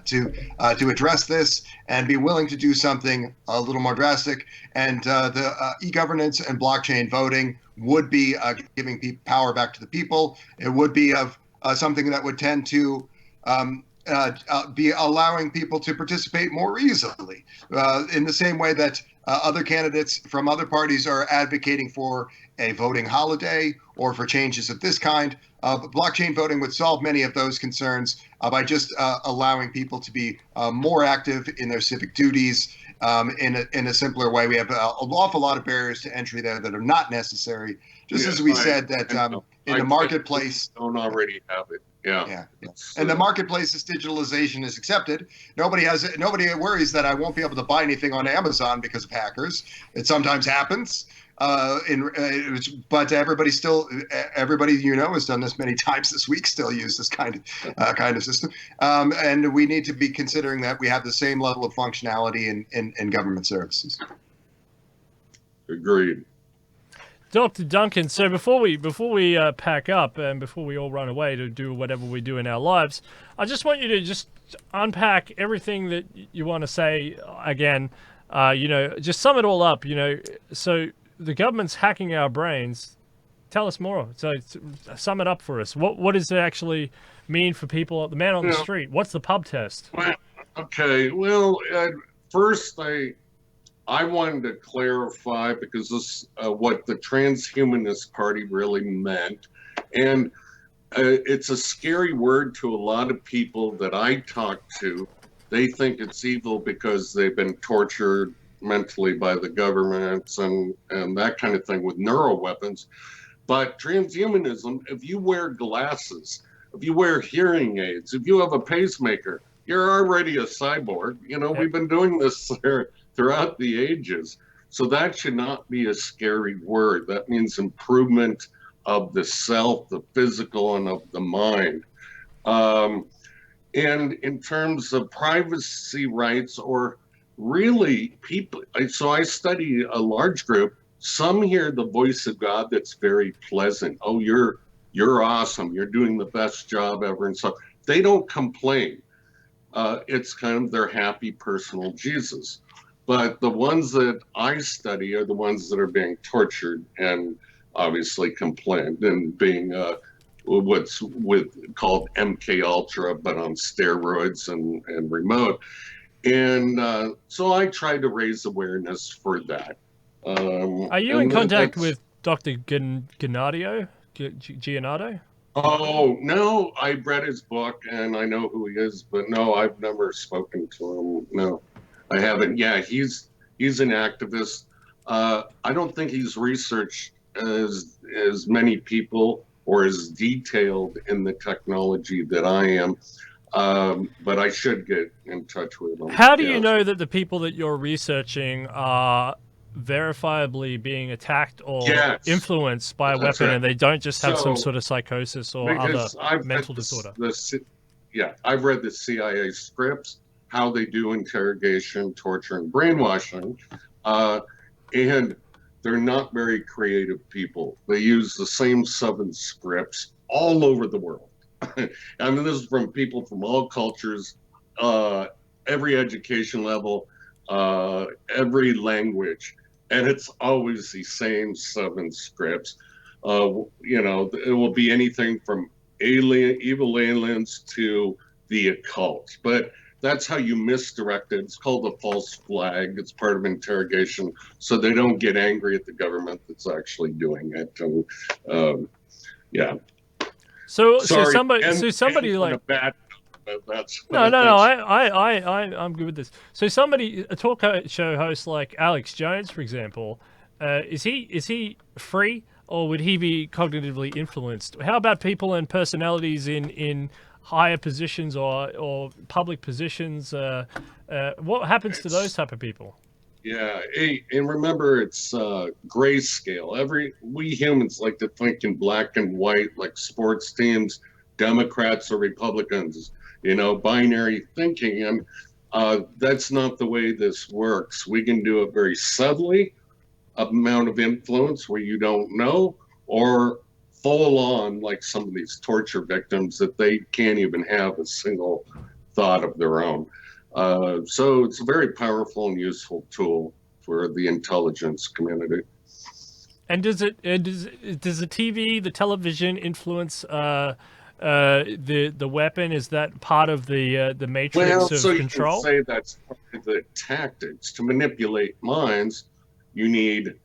to address this and be willing to do something a little more drastic. And the e-governance and blockchain voting would be giving power back to the people. It would be of something that would tend to be allowing people to participate more easily, in the same way that other candidates from other parties are advocating for a voting holiday or for changes of this kind. Blockchain voting would solve many of those concerns by just allowing people to be more active in their civic duties in a simpler way. We have an awful lot of barriers to entry there that are not necessary. Just as we said that in the marketplace, don't already have it. Yeah. And the marketplace's digitalization is accepted. Nobody worries that I won't be able to buy anything on Amazon because of hackers. It sometimes happens. But everybody has done this many times this week, still use this kind of system. And we need to be considering that we have the same level of functionality in government services. Agreed. Dr. Duncan, so before we pack up and before we all run away to do whatever we do in our lives, I just want you to just unpack everything that you want to say again. Just sum it all up. So the government's hacking our brains. Tell us more. So sum it up for us. What does it actually mean for people, the man on the street? What's the pub test? Okay. Well, first I wanted to clarify, because this what the transhumanist-party really meant, and it's a scary word to a lot of people that I talk to. They think it's evil because they've been tortured mentally by the governments and that kind of thing with neuro weapons. But transhumanism, if you wear glasses, if you wear hearing aids, if you have a pacemaker, you're already a cyborg. We've been doing this throughout the ages. So that should not be a scary word. That means improvement of the self, the physical, and of the mind. And in terms of privacy rights, or really people, so I study a large group. Some hear the voice of God that's very pleasant. Oh, you're awesome. You're doing the best job ever. And so they don't complain. It's kind of their happy personal Jesus. But the ones that I study are the ones that are being tortured and obviously complained and being what's called MK Ultra, but on steroids and remote. And so I try to raise awareness for that. Are you in contact with Dr. Giannardo? Oh, no, I read his book and I know who he is, but no, I've never spoken to him. No, I haven't. Yeah, he's an activist. I don't think he's researched as many people or as detailed in the technology that I am. But I should get in touch with him. How do you know that the people that you're researching are verifiably being attacked or influenced by a weapon, and they don't just have some sort of psychosis or other mental disorder? I've read the CIA scripts, how they do interrogation, torture, and brainwashing, and they're not very creative people. They use the same 7 scripts all over the world. I mean, this is from people from all cultures, every education level, every language, and it's always the same 7 scripts. It will be anything from evil aliens to the occult, but that's how you misdirect it. It's called a false flag. It's part of interrogation, so they don't get angry at the government that's actually doing it. And So somebody like that's I'm good with this. So a talk show host like Alex Jones, for example, is he free, or would he be cognitively influenced? How about people and personalities in higher positions or public positions? What happens to those type of people? Yeah, hey, and remember it's grayscale. We humans like to think in black and white, like sports teams, Democrats or Republicans. Binary thinking, and that's not the way this works. We can do it very subtly, amount of influence where you don't know, or full on like some of these torture victims that they can't even have a single thought of their own. So it's a very powerful and useful tool for the intelligence community. And does the TV, the television influence the weapon? Is that part of the matrix of control? You can say that's part of the tactics to manipulate minds. You need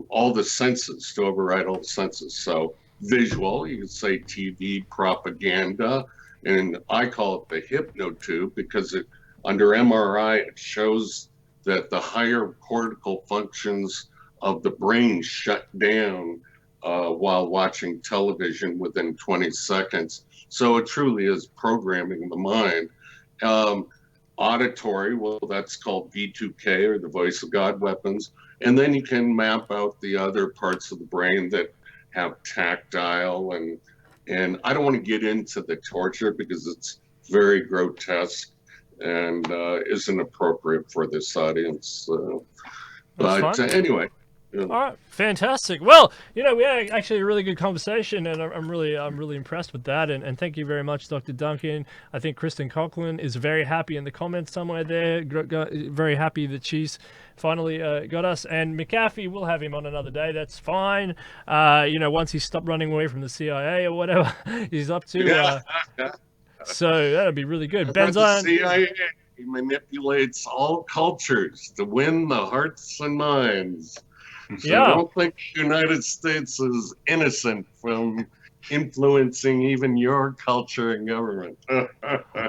all the senses to override all the senses. So visual, you could say TV, propaganda, and I call it the hypnotube because under MRI, it shows that the higher cortical functions of the brain shut down while watching television within 20 seconds. So it truly is programming the mind. Auditory, well, that's called V2K, or the voice of God weapons. And then you can map out the other parts of the brain that have tactile, and I don't want to get into the torture because it's very grotesque and isn't appropriate for this audience. But anyway. All right, fantastic. Well, we had actually a really good conversation, and I'm really impressed with that. And thank you very much, Dr. Duncan. I think Kristen Conklin is very happy in the comments somewhere there. Very happy that she's finally got us. And McAfee, we'll have him on another day. That's fine. Once he's stopped running away from the CIA or whatever he's up to. So that'll be really good. The CIA, he manipulates all cultures to win the hearts and minds. So I don't think the United States is innocent from influencing even your culture and government.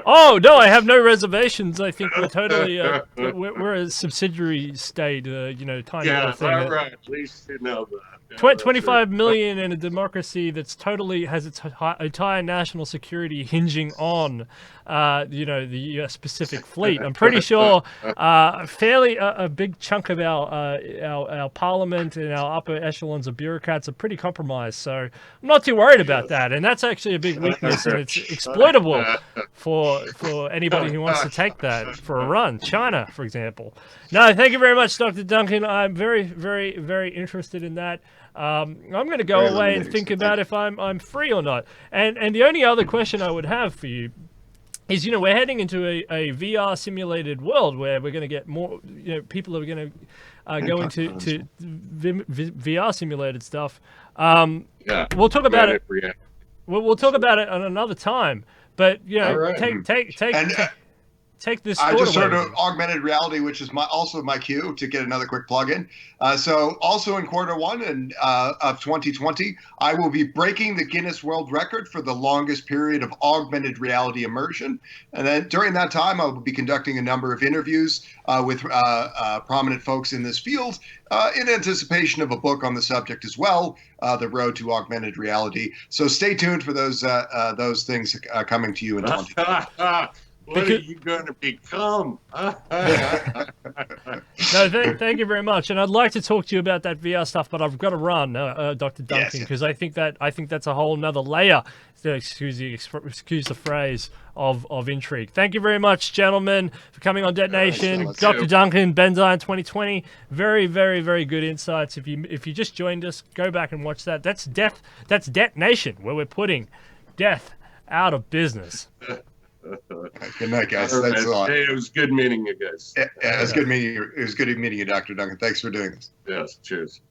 Oh, no, I have no reservations. I think we're totally, we're a subsidiary state, tiny little thing. Yeah, right. At least you know that. Yeah, 25 million in a democracy that's totally has its entire national security hinging on, the U.S. Pacific Fleet. I'm pretty sure a big chunk of our parliament and our upper echelons of bureaucrats are pretty compromised. So I'm not too worried about that. And that's actually a big weakness, and it's exploitable for anybody who wants to take that for a run. China, for example. No, thank you very much, Dr. Duncan. I'm very, very, very interested in that. I'm going to go away and think about if I'm free or not. And the only other question I would have for you is, we're heading into a VR simulated world where we're going to get more, people are going to go into VR simulated stuff. We'll talk about it. We'll talk about it on another time. But take this. I just heard of augmented reality, which is also my cue to get another quick plug-in. So also in Q1 of 2020, I will be breaking the Guinness World Record for the longest period of augmented reality immersion. And then during that time, I will be conducting a number of interviews with prominent folks in this field in anticipation of a book on the subject as well, The Road to Augmented Reality. So stay tuned for those things coming to you in 2020. What are you going to become? No, thank you very much. And I'd like to talk to you about that VR stuff, but I've got to run, Dr. Duncan, because I think that's a whole nother layer. Excuse the phrase of intrigue. Thank you very much, gentlemen, for coming on Detonation. Dr. Duncan, Benzine 2020. Very, very, very good insights. If you just joined us, go back and watch that. That's death. That's Detonation, where we're putting death out of business. Good night, guys. Thanks a lot. Hey, it was good meeting you guys. Yeah, it was good meeting you. It was good meeting you, Dr. Duncan. Thanks for doing this. Yes, cheers.